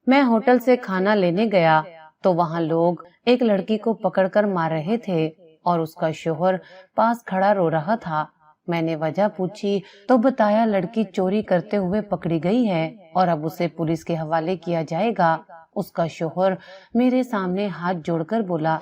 میں ہوٹل سے کھانا لینے گیا تو وہاں لوگ ایک لڑکی کو پکڑ کر مار رہے تھے اور اس کا شوہر پاس کھڑا رو رہا تھا۔ میں نے وجہ پوچھی تو بتایا لڑکی چوری کرتے ہوئے پکڑی گئی ہے اور اب اسے پولیس کے حوالے کیا جائے گا۔ اس کا شوہر میرے سامنے ہاتھ جوڑ کر بولا،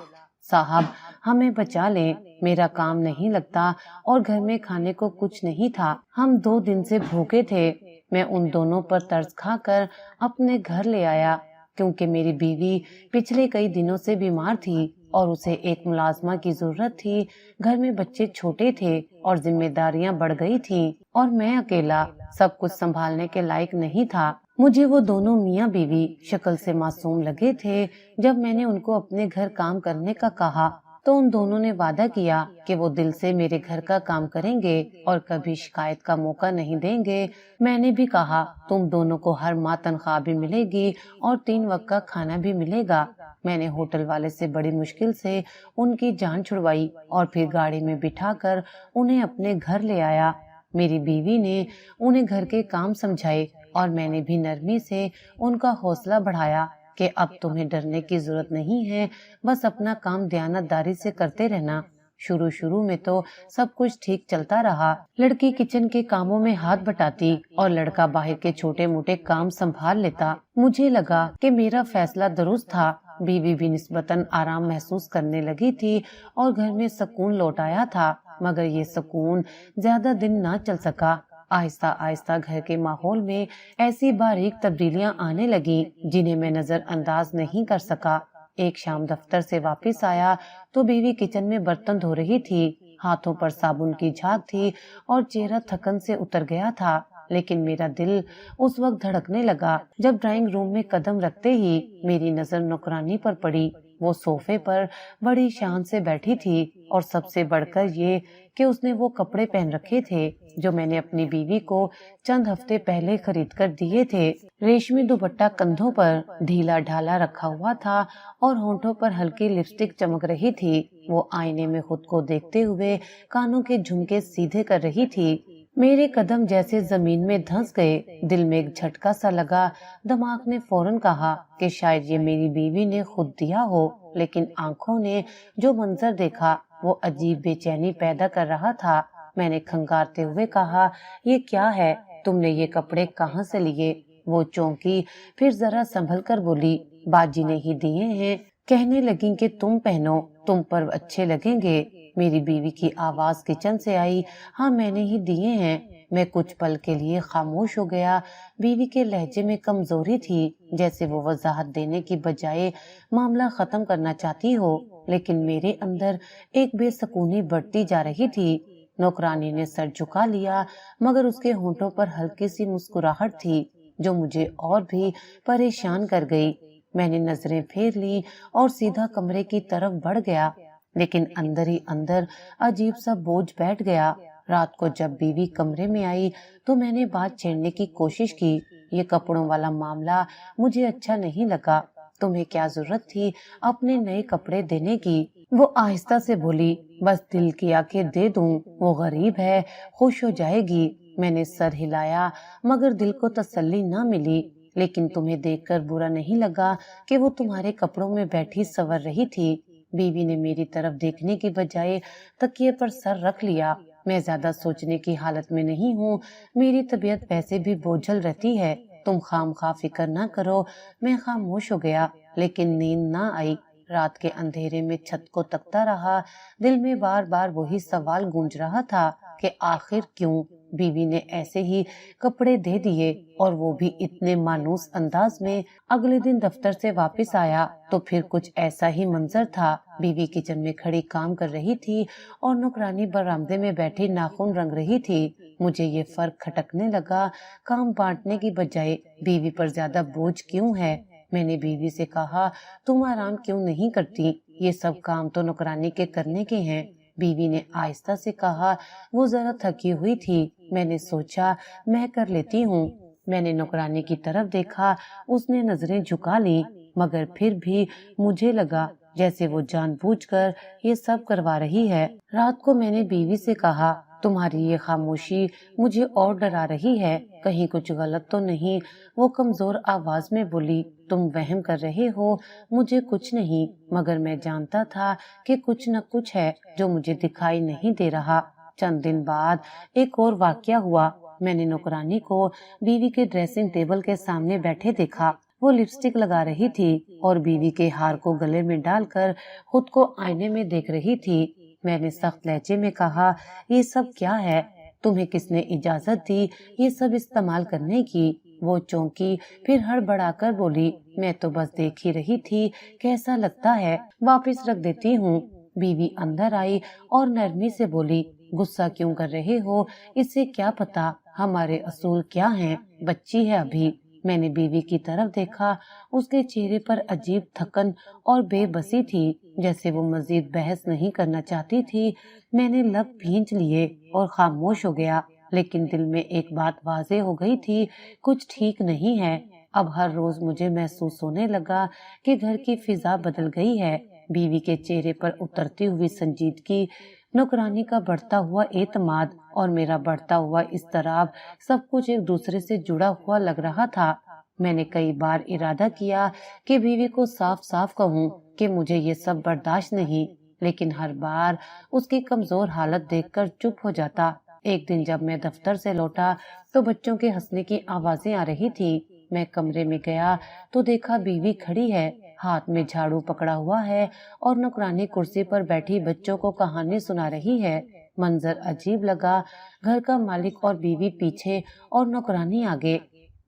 صاحب ہمیں بچا لیں، میرا کام نہیں لگتا اور گھر میں کھانے کو کچھ نہیں تھا، ہم 2 دن سے بھوکے تھے۔ میں ان دونوں پر ترس کھا کر اپنے گھر لے آیا کیونکہ میری بیوی پچھلے کئی دنوں سے بیمار تھی اور اسے ایک ملازمہ کی ضرورت تھی۔ گھر میں بچے چھوٹے تھے اور ذمہ داریاں بڑھ گئی تھیں اور میں اکیلا سب کچھ سنبھالنے کے لائق نہیں تھا۔ مجھے وہ دونوں میاں بیوی شکل سے معصوم لگے تھے۔ جب میں نے ان کو اپنے گھر کام کرنے کا کہا تو ان دونوں نے وعدہ کیا کہ وہ دل سے میرے گھر کا کام کریں گے اور کبھی شکایت کا موقع نہیں دیں گے۔ میں نے بھی کہا تم دونوں کو ہر ماہ تنخواہ بھی ملے گی اور 3 وقت کا کھانا بھی ملے گا۔ میں نے ہوٹل والے سے بڑی مشکل سے ان کی جان چھڑوائی اور پھر گاڑی میں بٹھا کر انہیں اپنے گھر لے آیا۔ میری بیوی نے انہیں گھر کے کام سمجھائے اور میں نے بھی نرمی سے ان کا حوصلہ بڑھایا کہ اب تمہیں ڈرنے کی ضرورت نہیں ہے، بس اپنا کام دیانتداری سے کرتے رہنا۔ شروع میں تو سب کچھ ٹھیک چلتا رہا، لڑکی کچن کے کاموں میں ہاتھ بٹاتی اور لڑکا باہر کے چھوٹے موٹے کام سنبھال لیتا۔ مجھے لگا کہ میرا فیصلہ درست تھا۔ بیوی بھی نسبتاً آرام محسوس کرنے لگی تھی اور گھر میں سکون لوٹ آیا تھا، مگر یہ سکون زیادہ دن نہ چل سکا۔ آہستہ آہستہ گھر کے ماحول میں ایسی باریک تبدیلیاں آنے لگیں جنہیں میں نظر انداز نہیں کر سکا۔ ایک شام دفتر سے واپس آیا تو بیوی کچن میں برتن دھو رہی تھی، ہاتھوں پر صابن کی جھاگ تھی اور چہرہ تھکن سے اتر گیا تھا، لیکن میرا دل اس وقت دھڑکنے لگا جب ڈرائنگ روم میں قدم رکھتے ہی میری نظر نوکرانی پر پڑی۔ وہ صوفے پر بڑی شان سے بیٹھی تھی اور سب سے بڑھ کر یہ کہ اس نے وہ کپڑے پہن رکھے تھے جو میں نے اپنی بیوی کو چند ہفتے پہلے خرید کر دیے تھے۔ ریشمی دوپٹہ کندھوں پر ڈھیلا ڈھالا رکھا ہوا تھا اور ہونٹوں پر ہلکی لپسٹک چمک رہی تھی۔ وہ آئینے میں خود کو دیکھتے ہوئے کانوں کے جھمکے سیدھے کر رہی تھی۔ میرے قدم جیسے زمین میں دھنس گئے، دل میں ایک جھٹکا سا لگا۔ دماغ نے فوراً کہا کہ شاید یہ میری بیوی نے خود دیا ہو، لیکن آنکھوں نے جو منظر دیکھا وہ عجیب بے چینی پیدا کر رہا تھا۔ میں نے کھنگارتے ہوئے کہا، یہ کیا ہے؟ تم نے یہ کپڑے کہاں سے لیے؟ وہ چونکی، پھر ذرا سنبھل کر بولی، باجی نے ہی دیے ہیں، کہنے لگیں کہ تم پہنو، تم پر اچھے لگیں گے۔ میری بیوی کی آواز کچن سے آئی، ہاں میں نے ہی دیے ہیں۔ میں کچھ پل کے لیے خاموش ہو گیا۔ بیوی کے لہجے میں کمزوری تھی، جیسے وہ وضاحت دینے کی بجائے معاملہ ختم کرنا چاہتی ہو، لیکن میرے اندر ایک بے سکونی بڑھتی جا رہی تھی۔ نوکرانی نے سر جھکا لیا، مگر اس کے ہونٹوں پر ہلکی سی مسکراہٹ تھی جو مجھے اور بھی پریشان کر گئی۔ میں نے نظریں پھیر لی اور سیدھا کمرے کی طرف بڑھ گیا، لیکن اندر ہی اندر عجیب سا بوجھ بیٹھ گیا۔ رات کو جب بیوی کمرے میں آئی تو میں نے بات چھیڑنے کی کوشش کی، یہ کپڑوں والا معاملہ مجھے اچھا نہیں لگا، تمہیں کیا ضرورت تھی اپنے نئے کپڑے دینے کی؟ وہ آہستہ سے بولی، بس دل کیا کہ دے دوں، وہ غریب ہے، خوش ہو جائے گی۔ میں نے سر ہلایا مگر دل کو تسلی نہ ملی۔ لیکن تمہیں دیکھ کر برا نہیں لگا کہ وہ تمہارے کپڑوں میں بیٹھی سنور رہی تھی؟ بیوی نے میری طرف دیکھنے کی بجائے تکیے پر سر رکھ لیا۔ میں زیادہ سوچنے کی حالت میں نہیں ہوں، میری طبیعت ویسے بھی بوجھل رہتی ہے، تم خام خواہ فکر نہ کرو۔ میں خاموش ہو گیا، لیکن نیند نہ آئی۔ رات کے اندھیرے میں چھت کو تکتا رہا، دل میں بار بار وہی سوال گونج رہا تھا کہ آخر کیوں؟ بیوی نے ایسے ہی کپڑے دے دیے اور وہ بھی اتنے مانوس انداز میں۔ اگلے دن دفتر سے واپس آیا تو پھر کچھ ایسا ہی منظر تھا۔ بیوی کچن میں کھڑی کام کر رہی تھی اور نوکرانی برآمدے میں بیٹھی ناخن رنگ رہی تھی۔ مجھے یہ فرق کھٹکنے لگا، کام بانٹنے کی بجائے بیوی پر زیادہ بوجھ کیوں ہے؟ میں نے بیوی سے کہا، تم آرام کیوں نہیں کرتی؟ یہ سب کام تو نوکرانی کے کرنے کے ہیں۔ بیوی نے آہستہ سے کہا، وہ ذرا تھکی ہوئی تھی، میں نے سوچا میں کر لیتی ہوں۔ میں نے نوکرانی کی طرف دیکھا، اس نے نظریں جھکا لی، مگر پھر بھی مجھے لگا جیسے وہ جان بوجھ کر یہ سب کروا رہی ہے۔ رات کو میں نے بیوی سے کہا، تمہاری یہ خاموشی مجھے اور ڈرا رہی ہے، کہیں کچھ غلط تو نہیں؟ وہ کمزور آواز میں بولی۔ تم وہم کر رہے ہو، مجھے کچھ نہیں، مگر میں جانتا تھا کہ کچھ نہ کچھ ہے جو مجھے دکھائی نہیں دے رہا۔ چند دن بعد ایک اور واقعہ ہوا۔ میں نے نوکرانی کو بیوی کے ڈریسنگ ٹیبل کے سامنے بیٹھے دیکھا۔ وہ لپسٹک لگا رہی تھی اور بیوی کے ہار کو گلے میں ڈال کر خود کو آئینے میں دیکھ رہی تھی۔ میں نے سخت لہجے میں کہا، یہ سب کیا ہے؟ تمہیں کس نے اجازت دی یہ سب استعمال کرنے کی؟ وہ چونکی، پھر ہڑبڑا کر بولی، میں تو بس دیکھ ہی رہی تھی، کیسا لگتا ہے، واپس رکھ دیتی ہوں۔ بیوی اندر آئی اور نرمی سے بولی، غصہ کیوں کر رہے ہو؟ اس سے کیا پتا ہمارے اصول کیا ہیں، بچی ہے ابھی۔ میں نے بیوی کی طرف دیکھا، اس کے چہرے پر عجیب تھکن اور بے بسی تھی، جیسے وہ مزید بحث نہیں کرنا چاہتی تھی۔ میں نے لب بھینچ لیے اور خاموش ہو گیا، لیکن دل میں ایک بات واضح ہو گئی تھی، کچھ ٹھیک نہیں ہے۔ اب ہر روز مجھے محسوس ہونے لگا کہ گھر کی فضا بدل گئی ہے۔ بیوی کے چہرے پر اترتی ہوئی سنجیدگی، نوکرانی کا بڑھتا ہوا اعتماد اور میرا بڑھتا ہوا اضطراب، سب کچھ ایک دوسرے سے جڑا ہوا لگ رہا تھا۔ میں نے کئی بار ارادہ کیا کہ بیوی کو صاف صاف کہوں کہ مجھے یہ سب برداشت نہیں، لیکن ہر بار اس کی کمزور حالت دیکھ کر چپ ہو جاتا۔ ایک دن جب میں دفتر سے لوٹا تو بچوں کے ہنسنے کی آوازیں آ رہی تھی۔ میں کمرے میں گیا تو دیکھا بیوی کھڑی ہے، ہاتھ میں جھاڑو پکڑا ہوا ہے اور نوکرانی کرسی پر بیٹھی بچوں کو کہانی سنا رہی ہے۔ منظر عجیب لگا، گھر کا مالک اور بیوی پیچھے اور نوکرانی آگے۔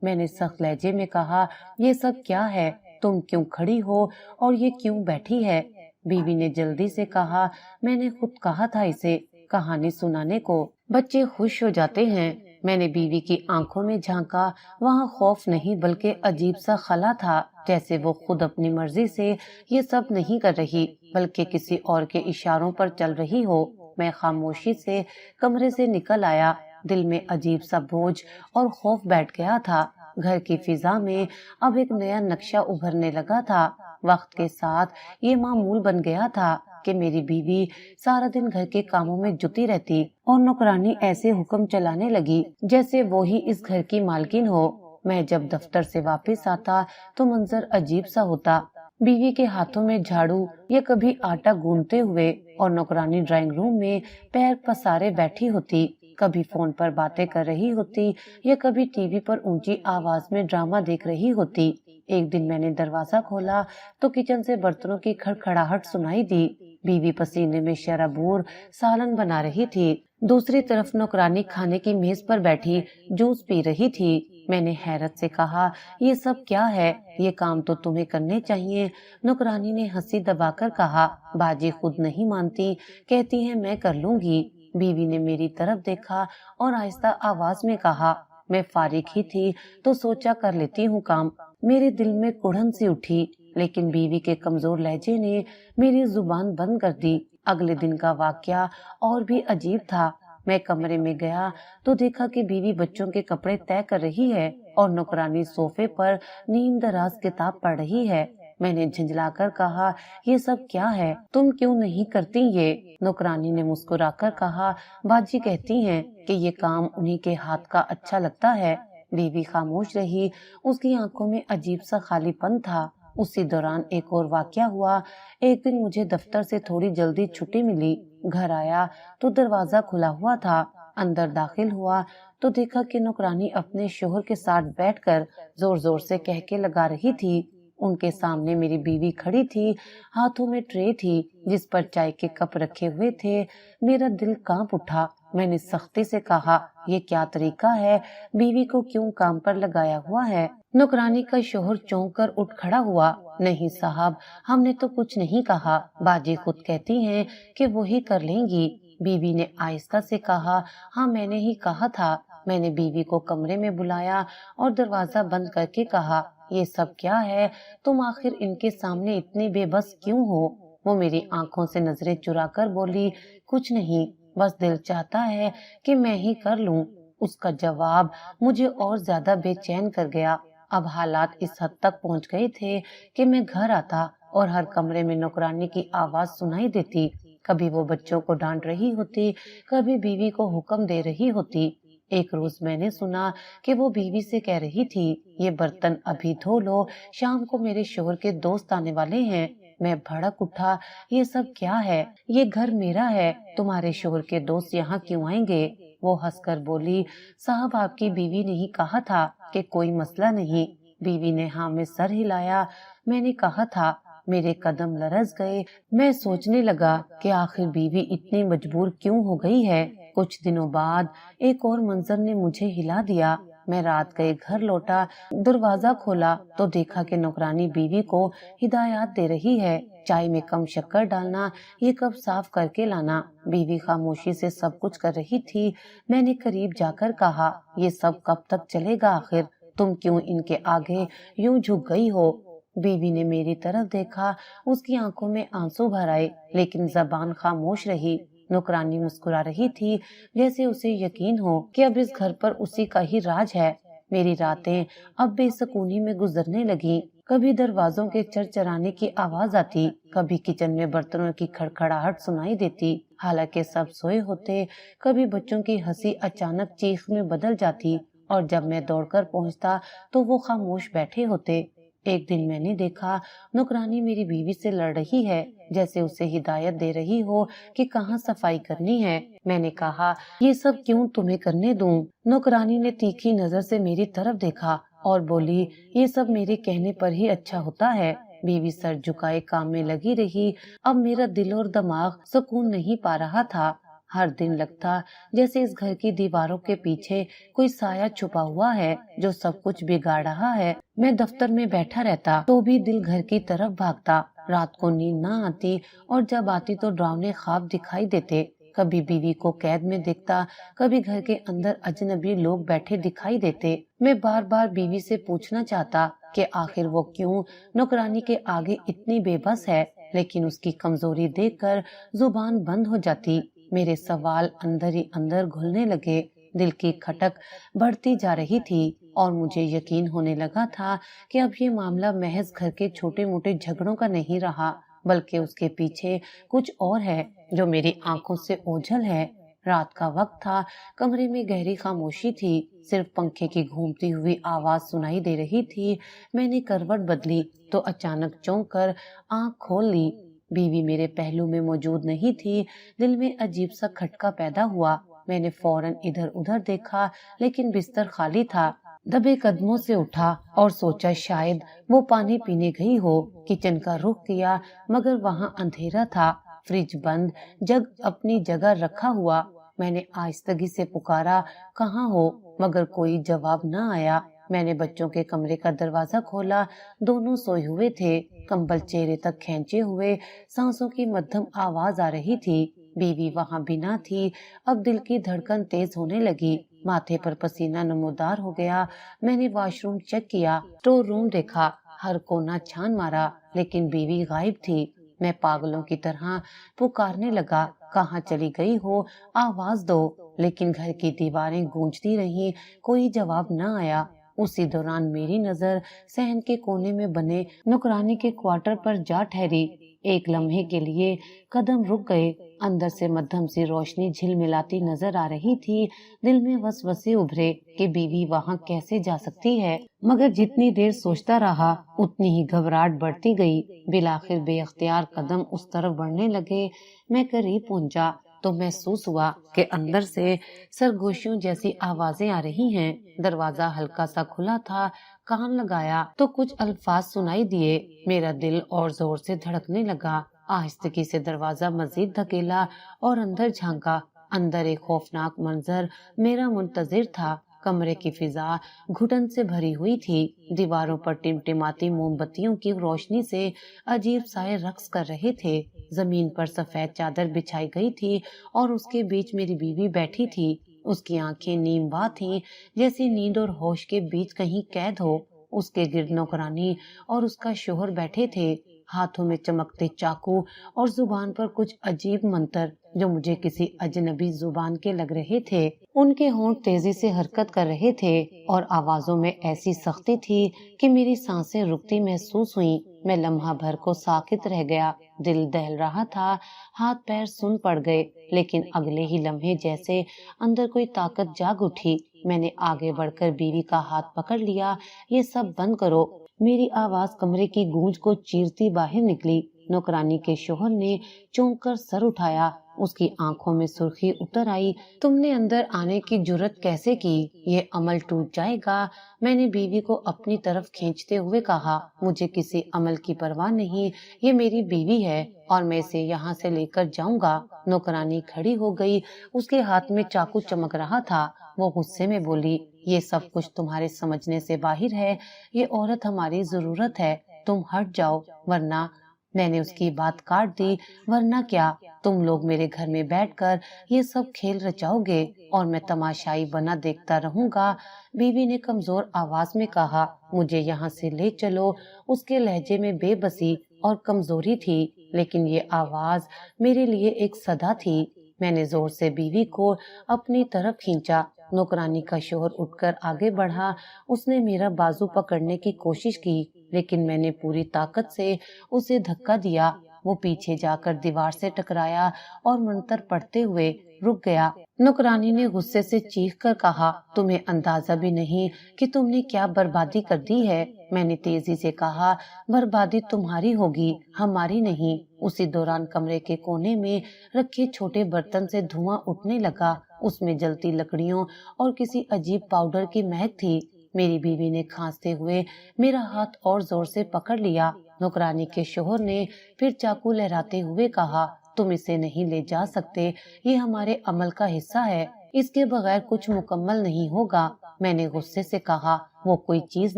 میں نے سخت لہجے میں کہا، یہ سب کیا ہے؟ تم کیوں کھڑی ہو اور یہ کیوں بیٹھی ہے؟ بیوی نے جلدی سے کہا، میں نے خود کہا تھا اسے کہانی سنانے کو، بچے خوش ہو جاتے ہیں۔ میں نے بیوی کی آنکھوں میں جھانکا، وہاں خوف نہیں بلکہ عجیب سا خلا تھا، جیسے وہ خود اپنی مرضی سے یہ سب نہیں کر رہی بلکہ کسی اور کے اشاروں پر چل رہی ہو۔ میں خاموشی سے کمرے سے نکل آیا، دل میں عجیب سا بوجھ اور خوف بیٹھ گیا تھا۔ گھر کی فضا میں اب ایک نیا نقشہ ابھرنے لگا تھا۔ وقت کے ساتھ یہ معمول بن گیا تھا کہ میری بیوی سارا دن گھر کے کاموں میں جٹی رہتی اور نوکرانی ایسے حکم چلانے لگی جیسے وہی اس گھر کی مالکن ہو۔ میں جب دفتر سے واپس آتا تو منظر عجیب سا ہوتا، بیوی کے ہاتھوں میں جھاڑو یا کبھی آٹا گوندتے ہوئے اور نوکرانی ڈرائنگ روم میں پیر پسارے بیٹھی ہوتی، کبھی فون پر باتیں کر رہی ہوتی یا کبھی ٹی وی پر اونچی آواز میں ڈرامہ دیکھ رہی ہوتی۔ ایک دن میں نے دروازہ کھولا تو کچن سے برتنوں کی کھڑکھڑاہٹ سنائی دی۔ بیوی پسینے میں شرابور سالن بنا رہی تھی، دوسری طرف نوکرانی کھانے کی میز پر بیٹھی جوس پی رہی تھی۔ میں نے حیرت سے کہا، یہ سب کیا ہے؟ یہ کام تو تمہیں کرنے چاہیے۔ نوکرانی نے ہنسی دبا کر کہا، باجی خود نہیں مانتی، کہتی ہیں میں کر لوں گی۔ بیوی نے میری طرف دیکھا اور آہستہ آواز میں کہا، میں فارغ ہی تھی تو سوچا کر لیتی ہوں کام۔ میرے دل میں کڑھن سی اٹھی، لیکن بیوی کے کمزور لہجے نے میری زبان بند کر دی۔ اگلے دن کا واقعہ اور بھی عجیب تھا۔ میں کمرے میں گیا تو دیکھا کہ بیوی بچوں کے کپڑے طے کر رہی ہے اور نوکرانی صوفے پر نیم دراز کتاب پڑھ رہی ہے۔ میں نے جھنجلا کر کہا، یہ سب کیا ہے؟ تم کیوں نہیں کرتی یہ؟ نوکرانی نے مسکرا کر کہا، باجی کہتی ہیں کہ یہ کام انہی کے ہاتھ کا اچھا لگتا ہے۔ بیوی خاموش رہی، اس کی آنکھوں میں عجیب سا خالی پن تھا۔ اسی دوران ایک اور واقعہ ہوا۔ ایک دن مجھے دفتر سے تھوڑی جلدی چھٹی ملی، گھر آیا تو دروازہ کھلا ہوا تھا۔ اندر داخل ہوا تو دیکھا کہ نوکرانی اپنے شوہر کے ساتھ بیٹھ کر زور زور سے کہکے لگا رہی تھی۔ ان کے سامنے میری بیوی کھڑی تھی، ہاتھوں میں ٹرے تھی جس پر چائے کے کپ رکھے ہوئے تھے۔ میرا دل کانپ اٹھا۔ میں نے سختی سے کہا، یہ کیا طریقہ ہے؟ بیوی کو کیوں کام پر لگایا ہوا ہے؟ نوکرانی کا شوہر چونک کر اٹھ کھڑا ہوا، نہیں صاحب، ہم نے تو کچھ نہیں کہا، باجی خود کہتی ہیں کہ وہی کر لیں گی۔ بیوی نے آہستہ سے کہا، ہاں میں نے ہی کہا تھا۔ میں نے بیوی کو کمرے میں بلایا اور دروازہ بند کر کے کہا، یہ سب کیا ہے؟ تم آخر ان کے سامنے اتنی بے بس کیوں ہو؟ وہ میری آنکھوں سے نظریں چرا کر بولی، کچھ نہیں، بس دل چاہتا ہے کہ میں ہی کر لوں۔ اس کا جواب مجھے اور زیادہ بے چین کر گیا۔ اب حالات اس حد تک پہنچ گئے تھے کہ میں گھر آتا اور ہر کمرے میں نوکرانی کی آواز سنائی دیتی، کبھی وہ بچوں کو ڈانٹ رہی ہوتی، کبھی بیوی کو حکم دے رہی ہوتی۔ ایک روز میں نے سنا کہ وہ بیوی سے کہہ رہی تھی، یہ برتن ابھی دھو لو، شام کو میرے شوہر کے دوست آنے والے ہیں۔ میں بھڑک اٹھا، یہ سب کیا ہے؟ یہ گھر میرا ہے، تمہارے شوہر کے دوست یہاں کیوں آئیں گے؟ وہ ہنس کر بولی، صاحب آپ کی بیوی نے ہی کہا تھا کہ کوئی مسئلہ نہیں۔ بیوی نے ہاں میں سر ہلایا۔ میں نے کہا تھا۔ میرے قدم لرز گئے۔ میں سوچنے لگا کہ آخر بیوی اتنی مجبور کیوں ہو گئی ہے۔ کچھ دنوں بعد ایک اور منظر نے مجھے ہلا دیا۔ میں رات گئے گھر لوٹا، دروازہ کھولا تو دیکھا کہ نوکرانی بیوی کو ہدایات دے رہی ہے، چائے میں کم شکر ڈالنا، یہ کپ صاف کر کے لانا۔ بیوی خاموشی سے سب کچھ کر رہی تھی۔ میں نے قریب جا کر کہا، یہ سب کب تک چلے گا آخر؟ تم کیوں ان کے آگے یوں جھک گئی ہو؟ بیوی نے میری طرف دیکھا، اس کی آنکھوں میں آنسو بھر آئے، لیکن زبان خاموش رہی۔ نوکرانی مسکرا رہی تھی، جیسے اسے یقین ہو کہ اب اس گھر پر اسی کا ہی راج ہے۔ میری راتیں اب بے سکونی میں گزرنے لگی۔ کبھی دروازوں کے چرچرانے کی آواز آتی، کبھی کچن میں برتنوں کی کھڑکھڑاہٹ سنائی دیتی، حالانکہ سب سوئے ہوتے۔ کبھی بچوں کی ہنسی اچانک چیخ میں بدل جاتی، اور جب میں دوڑ کر پہنچتا تو وہ خاموش بیٹھے ہوتے۔ ایک دن میں نے دیکھا نوکرانی میری بیوی سے لڑ رہی ہے، جیسے اسے ہدایت دے رہی ہو کہ کہاں صفائی کرنی ہے۔ میں نے کہا، یہ سب کیوں تمہیں کرنے دوں؟ نوکرانی نے تیکھی نظر سے میری طرف دیکھا اور بولی، یہ سب میرے کہنے پر ہی اچھا ہوتا ہے۔ بیوی سر جھکائے کام میں لگی رہی۔ اب میرا دل اور دماغ سکون نہیں پا رہا تھا۔ ہر دن لگتا جیسے اس گھر کی دیواروں کے پیچھے کوئی سایہ چھپا ہوا ہے جو سب کچھ بگاڑ رہا ہے۔ میں دفتر میں بیٹھا رہتا تو بھی دل گھر کی طرف بھاگتا۔ رات کو نیند نہ آتی، اور جب آتی تو ڈراؤنے خواب دکھائی دیتے۔ کبھی بیوی کو قید میں دیکھتا، کبھی گھر کے اندر اجنبی لوگ بیٹھے دکھائی دیتے۔ میں بار بار بیوی سے پوچھنا چاہتا کہ آخر وہ کیوں نوکرانی کے آگے اتنی بے بس ہے، لیکن اس کی کمزوری دیکھ کر زبان بند ہو جاتی۔ میرے سوال اندر ہی اندر گھلنے لگے، دل کی کھٹک بڑھتی جا رہی تھی، اور مجھے یقین ہونے لگا تھا کہ اب یہ معاملہ محض گھر کے چھوٹے موٹے جھگڑوں کا نہیں رہا، بلکہ اس کے پیچھے کچھ اور ہے جو میری آنکھوں سے اوجھل ہے۔ رات کا وقت تھا، کمرے میں گہری خاموشی تھی، صرف پنکھے کی گھومتی ہوئی آواز سنائی دے رہی تھی۔ میں نے کروٹ بدلی تو اچانک چونک کر آنکھ کھول لی۔ بیوی میرے پہلو میں موجود نہیں تھی۔ دل میں عجیب سا کھٹکا پیدا ہوا۔ میں نے فوراً ادھر ادھر دیکھا، لیکن بستر خالی تھا۔ دبے قدموں سے اٹھا اور سوچا شاید وہ پانی پینے گئی ہو۔ کچن کا رخ کیا، مگر وہاں اندھیرا تھا، فریج بند، جگ اپنی جگہ رکھا ہوا۔ میں نے آہستگی سے پکارا، کہاں ہو؟ مگر کوئی جواب نہ آیا۔ میں نے بچوں کے کمرے کا دروازہ کھولا، دونوں سوئے ہوئے تھے، کمبل چہرے تک کھینچے ہوئے، سانسوں کی مدھم آواز آ رہی تھی۔ بیوی وہاں بھی نہ تھی۔ اب دل کی دھڑکن تیز ہونے لگی، ماتھے پر پسینہ نمودار ہو گیا۔ میں نے واش روم چیک کیا، اسٹور روم دیکھا، ہر کونا چھان مارا، لیکن بیوی غائب تھی۔ میں پاگلوں کی طرح پکارنے لگا، کہاں چلی گئی ہو؟ آواز دو۔ لیکن گھر کی دیواریں گونجتی رہیں، کوئی جواب نہ آیا۔ اسی دوران میری نظر صحن کے کونے میں بنے نوکرانی کے کوارٹر پر جا ٹھہری۔ ایک لمحے کے لیے قدم رک گئے، اندر سے مدھم سی روشنی جھلملاتی نظر آ رہی تھی۔ دل میں وسوسے ابھرے کہ بیوی وہاں کیسے جا سکتی ہے، مگر جتنی دیر سوچتا رہا اتنی ہی گھبراہٹ بڑھتی گئی۔ بالآخر بے اختیار قدم اس طرف بڑھنے لگے۔ میں قریب پہنچا تو محسوس ہوا کہ اندر سے سرگوشیوں جیسی آوازیں آ رہی ہیں۔ دروازہ ہلکا سا کھلا تھا، کان لگایا تو کچھ الفاظ سنائی دیے۔ میرا دل اور زور سے دھڑکنے لگا۔ آہستگی سے دروازہ مزید دھکیلا اور اندر جھانکا۔ اندر ایک خوفناک منظر میرا منتظر تھا۔ کمرے کی فضا گھٹن سے بھری ہوئی تھی، دیواروں پر ٹمٹماتی موم بتیوں کی روشنی سے عجیب سائے رقص کر رہے تھے۔ زمین پر سفید چادر بچھائی گئی تھی، اور اس کے بیچ میری بیوی بیٹھی تھی۔ اس کی آنکھیں نیم وا تھیں، جیسے نیند اور ہوش کے بیچ کہیں قید ہو۔ اس کے گرد نوکرانی اور اس کا شوہر بیٹھے تھے، ہاتھوں میں چمکتے چاقو اور زبان پر کچھ عجیب منتر جو مجھے کسی اجنبی زبان کے لگ رہے تھے۔ ان کے ہونٹ تیزی سے حرکت کر رہے تھے، اور آوازوں میں ایسی سختی تھی کہ میری سانسیں رکتی محسوس ہوئیں۔ میں لمحہ بھر کو ساکت رہ گیا، دل دہل رہا تھا، ہاتھ پیر سن پڑ گئے، لیکن اگلے ہی لمحے جیسے اندر کوئی طاقت جاگ اٹھی۔ میں نے آگے بڑھ کر بیوی کا ہاتھ پکڑ لیا۔ یہ سب بند کرو۔ میری آواز کمرے کی گونج کو چیرتی باہر نکلی۔ نوکرانی کے شوہر نے چونک کر سر اٹھایا، اس کی آنکھوں میں سرخی اتر آئی۔ تم نے اندر آنے کی جرت کیسے کی؟ یہ عمل ٹوٹ جائے گا۔ میں نے بیوی کو اپنی طرف کھینچتے ہوئے کہا، مجھے کسی عمل کی پرواہ نہیں، یہ میری بیوی ہے اور میں اسے یہاں سے لے کر جاؤں گا۔ نوکرانی کھڑی ہو گئی، اس کے ہاتھ میں چاقو چمک رہا تھا۔ وہ غصے میں بولی، یہ سب کچھ تمہارے سمجھنے سے باہر ہے، یہ عورت ہماری ضرورت ہے، تم ہٹ جاؤ ورنہ۔ میں نے اس کی بات کاٹ دی، ورنہ کیا؟ تم لوگ میرے گھر میں بیٹھ کر یہ سب کھیل رچاؤ گے اور میں تماشائی بنا دیکھتا رہوں گا؟ بیوی نے کمزور آواز میں کہا، مجھے یہاں سے لے چلو۔ اس کے لہجے میں بے بسی اور کمزوری تھی، لیکن یہ آواز میرے لیے ایک صدا تھی۔ میں نے زور سے بیوی کو اپنی طرف کھینچا۔ نوکرانی کا شوہر اٹھ کر آگے بڑھا، اس نے میرا بازو پکڑنے کی کوشش کی، لیکن میں نے پوری طاقت سے اسے دھکا دیا۔ وہ پیچھے جا کر دیوار سے ٹکرایا اور منتر پڑھتے ہوئے رک گیا۔ نوکرانی نے غصے سے چیخ کر کہا، تمہیں اندازہ بھی نہیں کہ تم نے کیا بربادی کر دی ہے۔ میں نے تیزی سے کہا، بربادی تمہاری ہوگی، ہماری نہیں۔ اسی دوران کمرے کے کونے میں رکھے چھوٹے برتن سے دھواں اٹھنے لگا، اس میں جلتی لکڑیوں اور کسی عجیب پاؤڈر کی مہک تھی۔ میری بیوی نے کھانستے ہوئے میرا ہاتھ اور زور سے پکڑ لیا۔ نوکرانی کے شوہر نے پھر چاقو لہراتے ہوئے کہا، تم اسے نہیں لے جا سکتے، یہ ہمارے عمل کا حصہ ہے، اس کے بغیر کچھ مکمل نہیں ہوگا۔ میں نے غصے سے کہا، وہ کوئی چیز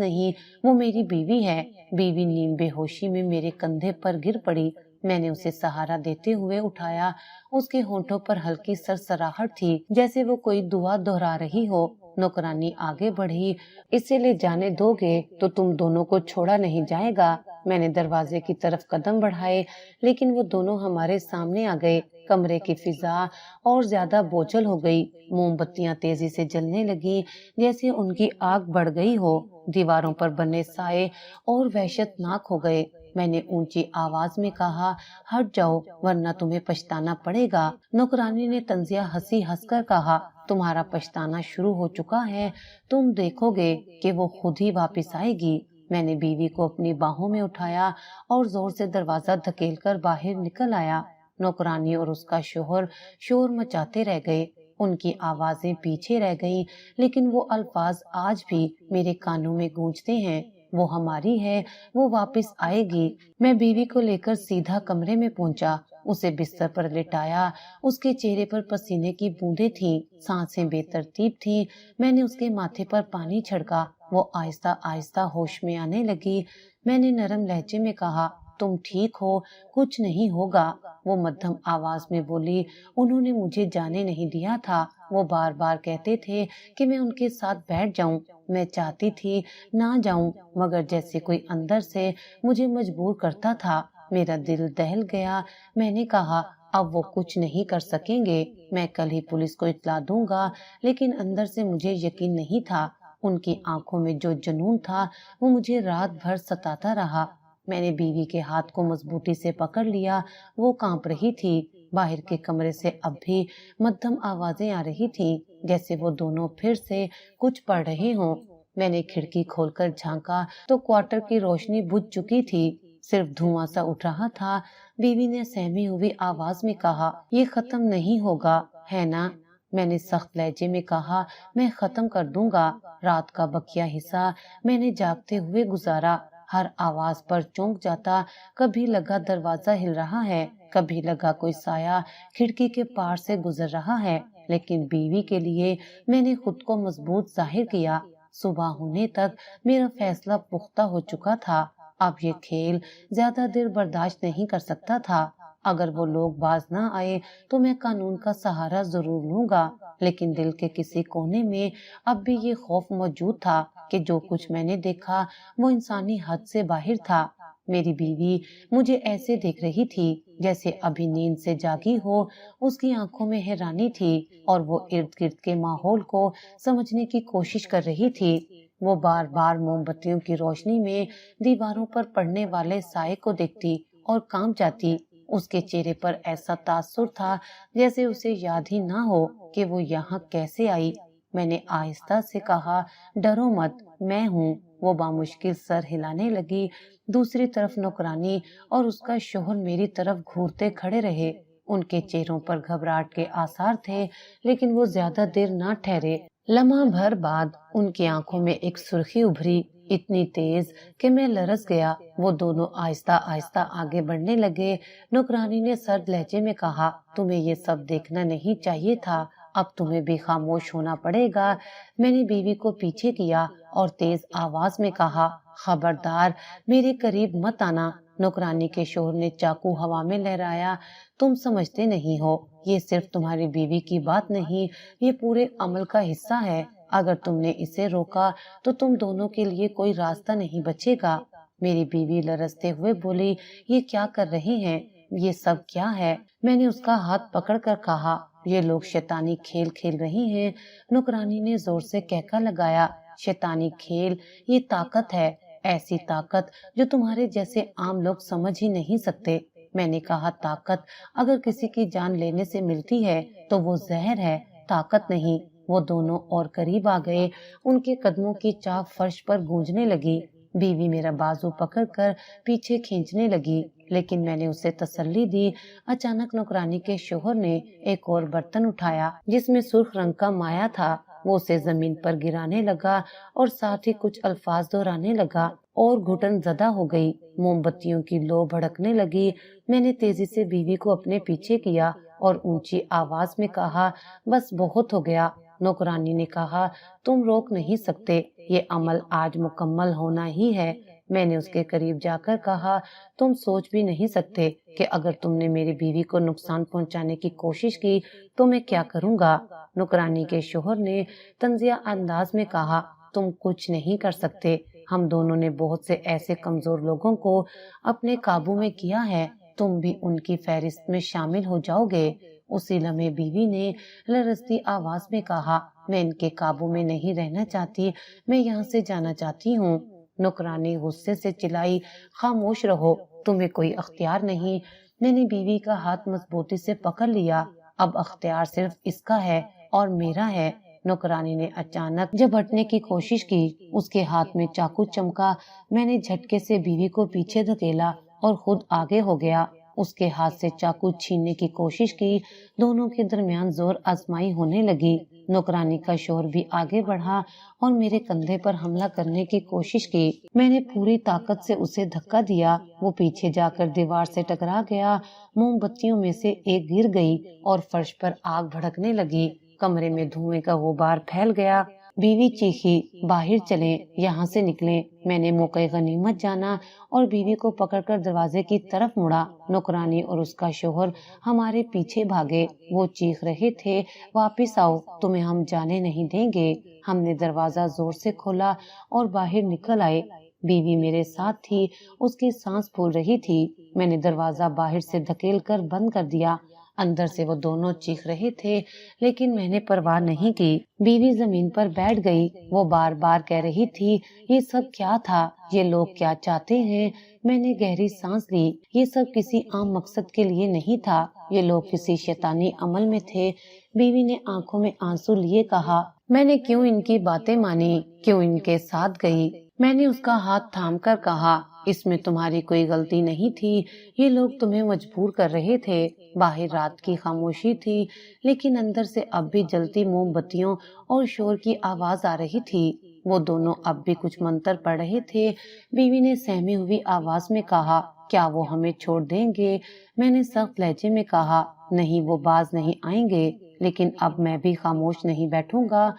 نہیں، وہ میری بیوی ہے۔ بیوی نیم بے ہوشی میں میرے کندھے پر گر پڑی۔ میں نے اسے سہارا دیتے ہوئے اٹھایا۔ اس کے ہونٹوں پر ہلکی سرسراہٹ تھی، جیسے وہ کوئی دعا دہرا رہی ہو۔ نوکرانی آگے بڑھی، اسے لے جانے دو گے تو تم دونوں کو چھوڑا نہیں جائے گا۔ میں نے دروازے کی طرف قدم بڑھائے، لیکن وہ دونوں ہمارے سامنے آ گئے۔ کمرے کی فضا اور زیادہ بوجھل ہو گئی، موم بتیاں تیزی سے جلنے لگی جیسے ان کی آگ بڑھ گئی ہو۔ دیواروں پر بنے سائے اور وحشت ناک ہو گئے۔ میں نے اونچی آواز میں کہا، ہٹ جاؤ ورنہ تمہیں پچھتانا پڑے گا۔ نوکرانی نے طنزیہ ہنسی ہنس کر کہا، تمہارا پچھتانا شروع ہو چکا ہے، تم دیکھو گے کہ وہ خود ہی واپس آئے گی۔ میں نے بیوی کو اپنی باہوں میں اٹھایا اور زور سے دروازہ دھکیل کر باہر نکل آیا۔ نوکرانی اور اس کا شوہر شور مچاتے رہ گئے، ان کی آوازیں پیچھے رہ گئیں، لیکن وہ الفاظ آج بھی میرے کانوں میں گونجتے ہیں، وہ ہماری ہے، وہ واپس آئے گی۔ میں بیوی کو لے کر سیدھا کمرے میں پہنچا، اسے بستر پر لٹایا۔ اس کے چہرے پر پسینے کی بوندیں تھیں، سانسیں بے ترتیب تھیں۔ میں نے اس کے ماتھے پر پانی چھڑکا، وہ آہستہ آہستہ ہوش میں آنے لگی۔ میں نے نرم لہجے میں کہا، تم ٹھیک ہو، کچھ نہیں ہوگا۔ وہ مدھم آواز میں بولی، انہوں نے مجھے جانے نہیں دیا تھا، وہ بار بار کہتے تھے کہ میں ان کے ساتھ بیٹھ جاؤں، میں چاہتی تھی نہ جاؤں، مگر جیسے کوئی اندر سے مجھے مجبور کرتا تھا۔ میرا دل دہل گیا۔ میں نے کہا، اب وہ کچھ نہیں کر سکیں گے، میں کل ہی پولیس کو اطلاع دوں گا، لیکن اندر سے مجھے یقین نہیں تھا۔ ان کی آنکھوں میں جو جنون تھا وہ مجھے رات بھر ستاتا رہا۔ میں نے بیوی کے ہاتھ کو مضبوطی سے پکڑ لیا، وہ کانپ رہی تھی۔ باہر کے کمرے سے اب بھی مدھم آوازیں آ رہی تھیں، جیسے وہ دونوں پھر سے کچھ پڑھ رہے ہوں۔ میں نے کھڑکی کھول کر جھانکا تو کوارٹر کی روشنی بجھ چکی تھی، صرف دھواں سا اٹھ رہا تھا۔ بیوی نے سہمی ہوئی آواز میں کہا، یہ ختم نہیں ہوگا، ہے نا؟ میں نے سخت لہجے میں کہا، میں ختم کر دوں گا۔ رات کا بقیہ حصہ میں نے جاگتے ہوئے گزارا، ہر آواز پر چونک جاتا، کبھی لگا دروازہ ہل رہا ہے، کبھی لگا کوئی سایہ کھڑکی کے پار سے گزر رہا ہے، لیکن بیوی کے لیے میں نے خود کو مضبوط ظاہر کیا۔ صبح ہونے تک میرا فیصلہ پختہ ہو چکا تھا، اب یہ کھیل زیادہ دیر برداشت نہیں کر سکتا تھا۔ اگر وہ لوگ باز نہ آئے تو میں قانون کا سہارا ضرور لوں گا، لیکن دل کے کسی کونے میں اب بھی یہ خوف موجود تھا کہ جو کچھ میں نے دیکھا وہ انسانی حد سے باہر تھا۔ میری بیوی مجھے ایسے دیکھ رہی تھی جیسے ابھی نیند سے جاگی ہو، اس کی آنکھوں میں حیرانی تھی اور وہ ارد گرد کے ماحول کو سمجھنے کی کوشش کر رہی تھی۔ وہ بار بار موم بتیوں کی روشنی میں دیواروں پر پڑنے والے سائے کو دیکھتی اور کانپ جاتی۔ اس کے چہرے پر ایسا تاثر تھا جیسے اسے یاد ہی نہ ہو کہ وہ یہاں کیسے آئی۔ میں نے آہستہ سے کہا، ڈرو مت، میں ہوں۔ وہ بامشکل سر ہلانے لگی۔ دوسری طرف نوکرانی اور اس کا شوہر میری طرف گھورتے کھڑے رہے۔ ان کے چہروں پر گھبراہٹ کے آثار تھے، لیکن وہ زیادہ دیر نہ ٹھہرے۔ لمحہ بھر بعد ان کی آنکھوں میں ایک سرخی ابھری، اتنی تیز کہ میں لرز گیا۔ وہ دونوں آہستہ آہستہ آگے بڑھنے لگے۔ نوکرانی نے سرد لہجے میں کہا، تمہیں یہ سب دیکھنا نہیں چاہیے تھا، اب تمہیں بھی خاموش ہونا پڑے گا۔ میں نے بیوی کو پیچھے کیا اور تیز آواز میں کہا، خبردار میرے قریب مت آنا۔ نوکرانی کے شوہر نے چاقو ہوا میں لہرایا، تم سمجھتے نہیں ہو، یہ صرف تمہاری بیوی کی بات نہیں، یہ پورے عمل کا حصہ ہے۔ اگر تم نے اسے روکا تو تم دونوں کے لیے کوئی راستہ نہیں بچے گا۔ میری بیوی لرزتے ہوئے بولی، یہ کیا کر رہے ہیں؟ یہ سب کیا ہے؟ میں نے اس کا ہاتھ پکڑ کر کہا، یہ لوگ شیطانی کھیل کھیل رہے ہیں۔ نوکرانی نے زور سے کہکا لگایا، شیطانی کھیل؟ یہ طاقت ہے، ایسی طاقت جو تمہارے جیسے عام لوگ سمجھ ہی نہیں سکتے۔ میں نے کہا، طاقت اگر کسی کی جان لینے سے ملتی ہے تو وہ زہر ہے، طاقت نہیں۔ وہ دونوں اور قریب آ گئے، ان کے قدموں کی چاپ فرش پر گونجنے لگی۔ بیوی میرا بازو پکڑ کر پیچھے کھینچنے لگی، لیکن میں نے اسے تسلی دی۔ اچانک نوکرانی کے شوہر نے ایک اور برتن اٹھایا جس میں سرخ رنگ کا مایا تھا۔ وہ اسے زمین پر گرانے لگا اور ساتھ ہی کچھ الفاظ دہرانے لگا اور گھٹن زدہ ہو گئی۔ موم بتیوں کی لو بھڑکنے لگی۔ میں نے تیزی سے بیوی کو اپنے پیچھے کیا اور اونچی آواز میں کہا، بس بہت ہو گیا۔ نوکرانی نے کہا، تم روک نہیں سکتے، یہ عمل آج مکمل ہونا ہی ہے۔ میں نے اس کے قریب جا کر کہا، تم سوچ بھی نہیں سکتے کہ اگر تم نے میری بیوی کو نقصان پہنچانے کی کوشش کی تو میں کیا کروں گا۔ نوکرانی کے شوہر نے طنزیہ انداز میں کہا، تم کچھ نہیں کر سکتے، ہم دونوں نے بہت سے ایسے کمزور لوگوں کو اپنے قابو میں کیا ہے، تم بھی ان کی فہرست میں شامل ہو جاؤ گے۔ اسی لمحے بیوی نے لرزتی آواز میں کہا، میں ان کے قابو میں نہیں رہنا چاہتی، میں یہاں سے جانا چاہتی ہوں۔ نوکرانی غصے سے چلائی، خاموش رہو، تمہیں کوئی اختیار نہیں۔ میں نے بیوی کا ہاتھ مضبوطی سے پکڑ لیا، اب اختیار صرف اس کا ہے اور میرا ہے۔ نوکرانی نے اچانک جب ہٹنے کی کوشش کی، اس کے ہاتھ میں چاقو چمکا۔ میں نے جھٹکے سے بیوی کو پیچھے دھکیلا اور خود آگے ہو گیا۔ اس کے ہاتھ سے چاقو چھیننے کی کوشش کی، دونوں کے درمیان زور آزمائی ہونے لگی۔ نوکرانی کا شوہر بھی آگے بڑھا اور میرے کندھے پر حملہ کرنے کی کوشش کی۔ میں نے پوری طاقت سے اسے دھکا دیا، وہ پیچھے جا کر دیوار سے ٹکرا گیا۔ موم بتیوں میں سے ایک گر گئی اور فرش پر آگ بھڑکنے لگی۔ کمرے میں دھوئیں کا غبار پھیل گیا۔ بیوی چیخی، باہر چلیں، یہاں سے نکلیں۔ میں نے موقع غنیمت جانا اور بیوی کو پکڑ کر دروازے کی طرف مڑا۔ نوکرانی اور اس کا شوہر ہمارے پیچھے بھاگے۔ وہ چیخ رہے تھے، واپس آؤ، تمہیں ہم جانے نہیں دیں گے۔ ہم نے دروازہ زور سے کھولا اور باہر نکل آئے۔ بیوی میرے ساتھ تھی، اس کی سانس پھول رہی تھی۔ میں نے دروازہ باہر سے دھکیل کر بند کر دیا۔ اندر سے وہ دونوں چیخ رہے تھے، لیکن میں نے پرواہ نہیں کی۔ بیوی زمین پر بیٹھ گئی، وہ بار بار کہہ رہی تھی، یہ سب کیا تھا، یہ لوگ کیا چاہتے ہیں۔ میں نے گہری سانس لی، یہ سب کسی عام مقصد کے لیے نہیں تھا، یہ لوگ کسی شیطانی عمل میں تھے۔ بیوی نے آنکھوں میں آنسو لیے کہا، میں نے کیوں ان کی باتیں مانی، کیوں ان کے ساتھ گئی۔ میں نے اس کا ہاتھ تھام کر کہا، اس میں تمہاری کوئی غلطی نہیں تھی، یہ لوگ تمہیں مجبور کر رہے تھے۔ باہر رات کی خاموشی تھی، لیکن اندر سے اب بھی جلتی موم بتیوں اور شور کی آواز آ رہی تھی۔ وہ دونوں اب بھی کچھ منتر پڑھ رہے تھے۔ بیوی نے سہمی ہوئی آواز میں کہا، کیا وہ ہمیں چھوڑ دیں گے؟ میں نے سخت لہجے میں کہا، نہیں، وہ باز نہیں آئیں گے، لیکن اب میں بھی خاموش نہیں بیٹھوں گا۔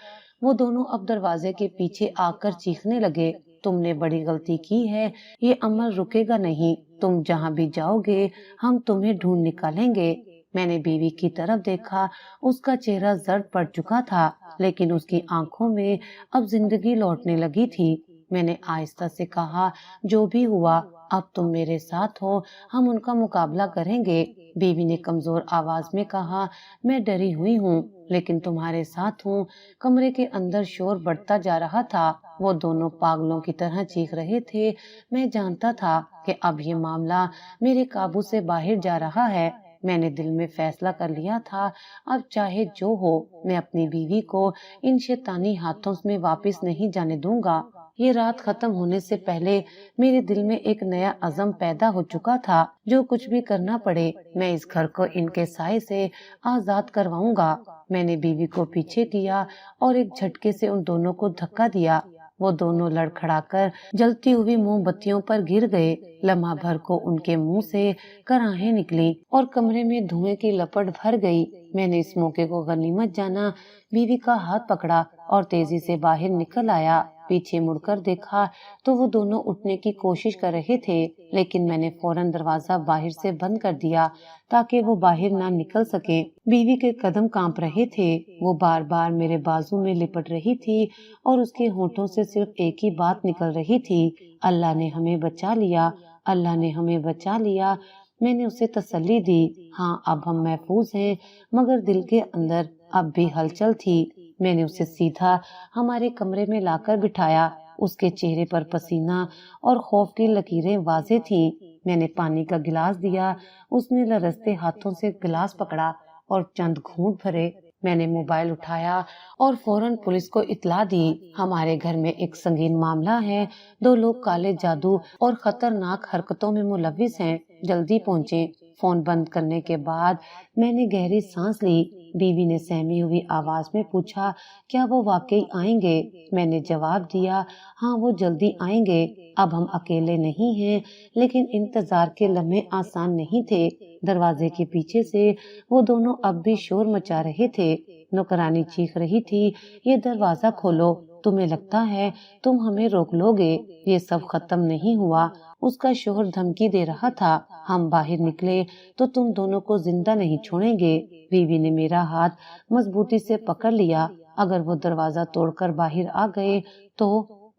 وہ دونوں اب دروازے کے پیچھے آ کر چیخنے لگے، تم نے بڑی غلطی کی ہے، یہ عمل رکے گا نہیں، تم جہاں بھی جاؤ گے ہم تمہیں ڈھونڈ نکالیں گے۔ میں نے بیوی کی طرف دیکھا، اس کا چہرہ زرد پڑ چکا تھا، لیکن اس کی آنکھوں میں اب زندگی لوٹنے لگی تھی۔ میں نے آہستہ سے کہا، جو بھی ہوا اب تم میرے ساتھ ہو، ہم ان کا مقابلہ کریں گے۔ بیوی نے کمزور آواز میں کہا۔ میں ڈری ہوئی ہوں لیکن تمہارے ساتھ ہوں۔ کمرے کے اندر شور بڑھتا جا رہا تھا، وہ دونوں پاگلوں کی طرح چیخ رہے تھے۔ میں جانتا تھا کہ اب یہ معاملہ میرے قابو سے باہر جا رہا ہے۔ میں نے دل میں فیصلہ کر لیا تھا، اب چاہے جو ہو میں اپنی بیوی کو ان شیطانی ہاتھوں میں واپس نہیں جانے دوں گا۔ یہ رات ختم ہونے سے پہلے میرے دل میں ایک نیا عزم پیدا ہو چکا تھا، جو کچھ بھی کرنا پڑے میں اس گھر کو ان کے سائے سے آزاد کرواؤں گا۔ میں نے بیوی کو پیچھے کیا اور ایک جھٹکے سے ان دونوں کو دھکا دیا۔ وہ دونوں لڑکھڑا کر جلتی ہوئی موم بتیوں پر گر گئے۔ لمحہ بھر کو ان کے منہ سے کراہیں نکلی اور کمرے میں دھوئیں کی لپٹ بھر گئی۔ میں نے اس موقع کو غنیمت جانا، بیوی کا ہاتھ پکڑا اور تیزی سے باہر نکل آیا۔ پیچھے مڑ کر دیکھا تو وہ دونوں اٹھنے کی کوشش کر رہے تھے، لیکن میں نے فوراً دروازہ باہر سے بند کر دیا تاکہ وہ باہر نہ نکل سکیں۔ بیوی کے قدم کانپ رہے تھے، وہ بار بار میرے بازو میں لپٹ رہی تھی اور اس کے ہونٹوں سے صرف ایک ہی بات نکل رہی تھی، اللہ نے ہمیں بچا لیا، اللہ نے ہمیں بچا لیا۔ میں نے اسے تسلی دی، ہاں اب ہم محفوظ ہیں، مگر دل کے اندر اب بھی ہلچل تھی۔ میں نے اسے سیدھا ہمارے کمرے میں لا کر بٹھایا، اس کے چہرے پر پسینہ اور خوف کی لکیریں واضح تھیں۔ میں نے پانی کا گلاس دیا، اس نے لرزتے ہاتھوں سے گلاس پکڑا اور چند گھونٹ بھرے۔ میں نے موبائل اٹھایا اور فوراً پولیس کو اطلاع دی۔ ہمارے گھر میں ایک سنگین معاملہ ہے، 2 لوگ کالے جادو اور خطرناک حرکتوں میں ملوث ہیں، جلدی پہنچیں۔ فون بند کرنے کے بعد میں نے گہری سانس لی۔ بیوی نے سہمی ہوئی آواز میں پوچھا، کیا وہ واقعی آئیں گے؟ میں نے جواب دیا، ہاں وہ جلدی آئیں گے۔ اب ہم اکیلے نہیں ہیں، لیکن انتظار کے لمحے آسان نہیں تھے۔ دروازے کے پیچھے سے وہ دونوں اب بھی شور مچا رہے تھے۔ نوکرانی چیخ رہی تھی، یہ دروازہ کھولو، تمہیں لگتا ہے تم ہمیں روک لو گے؟ یہ سب ختم نہیں ہوا، اس کا شوہر دھمکی دے رہا تھا، ہم باہر نکلے تو تم دونوں کو زندہ نہیں چھوڑیں گے۔ بیوی نے میرا ہاتھ مضبوطی سے پکڑ لیا، اگر وہ دروازہ توڑ کر باہر آ گئے تو؟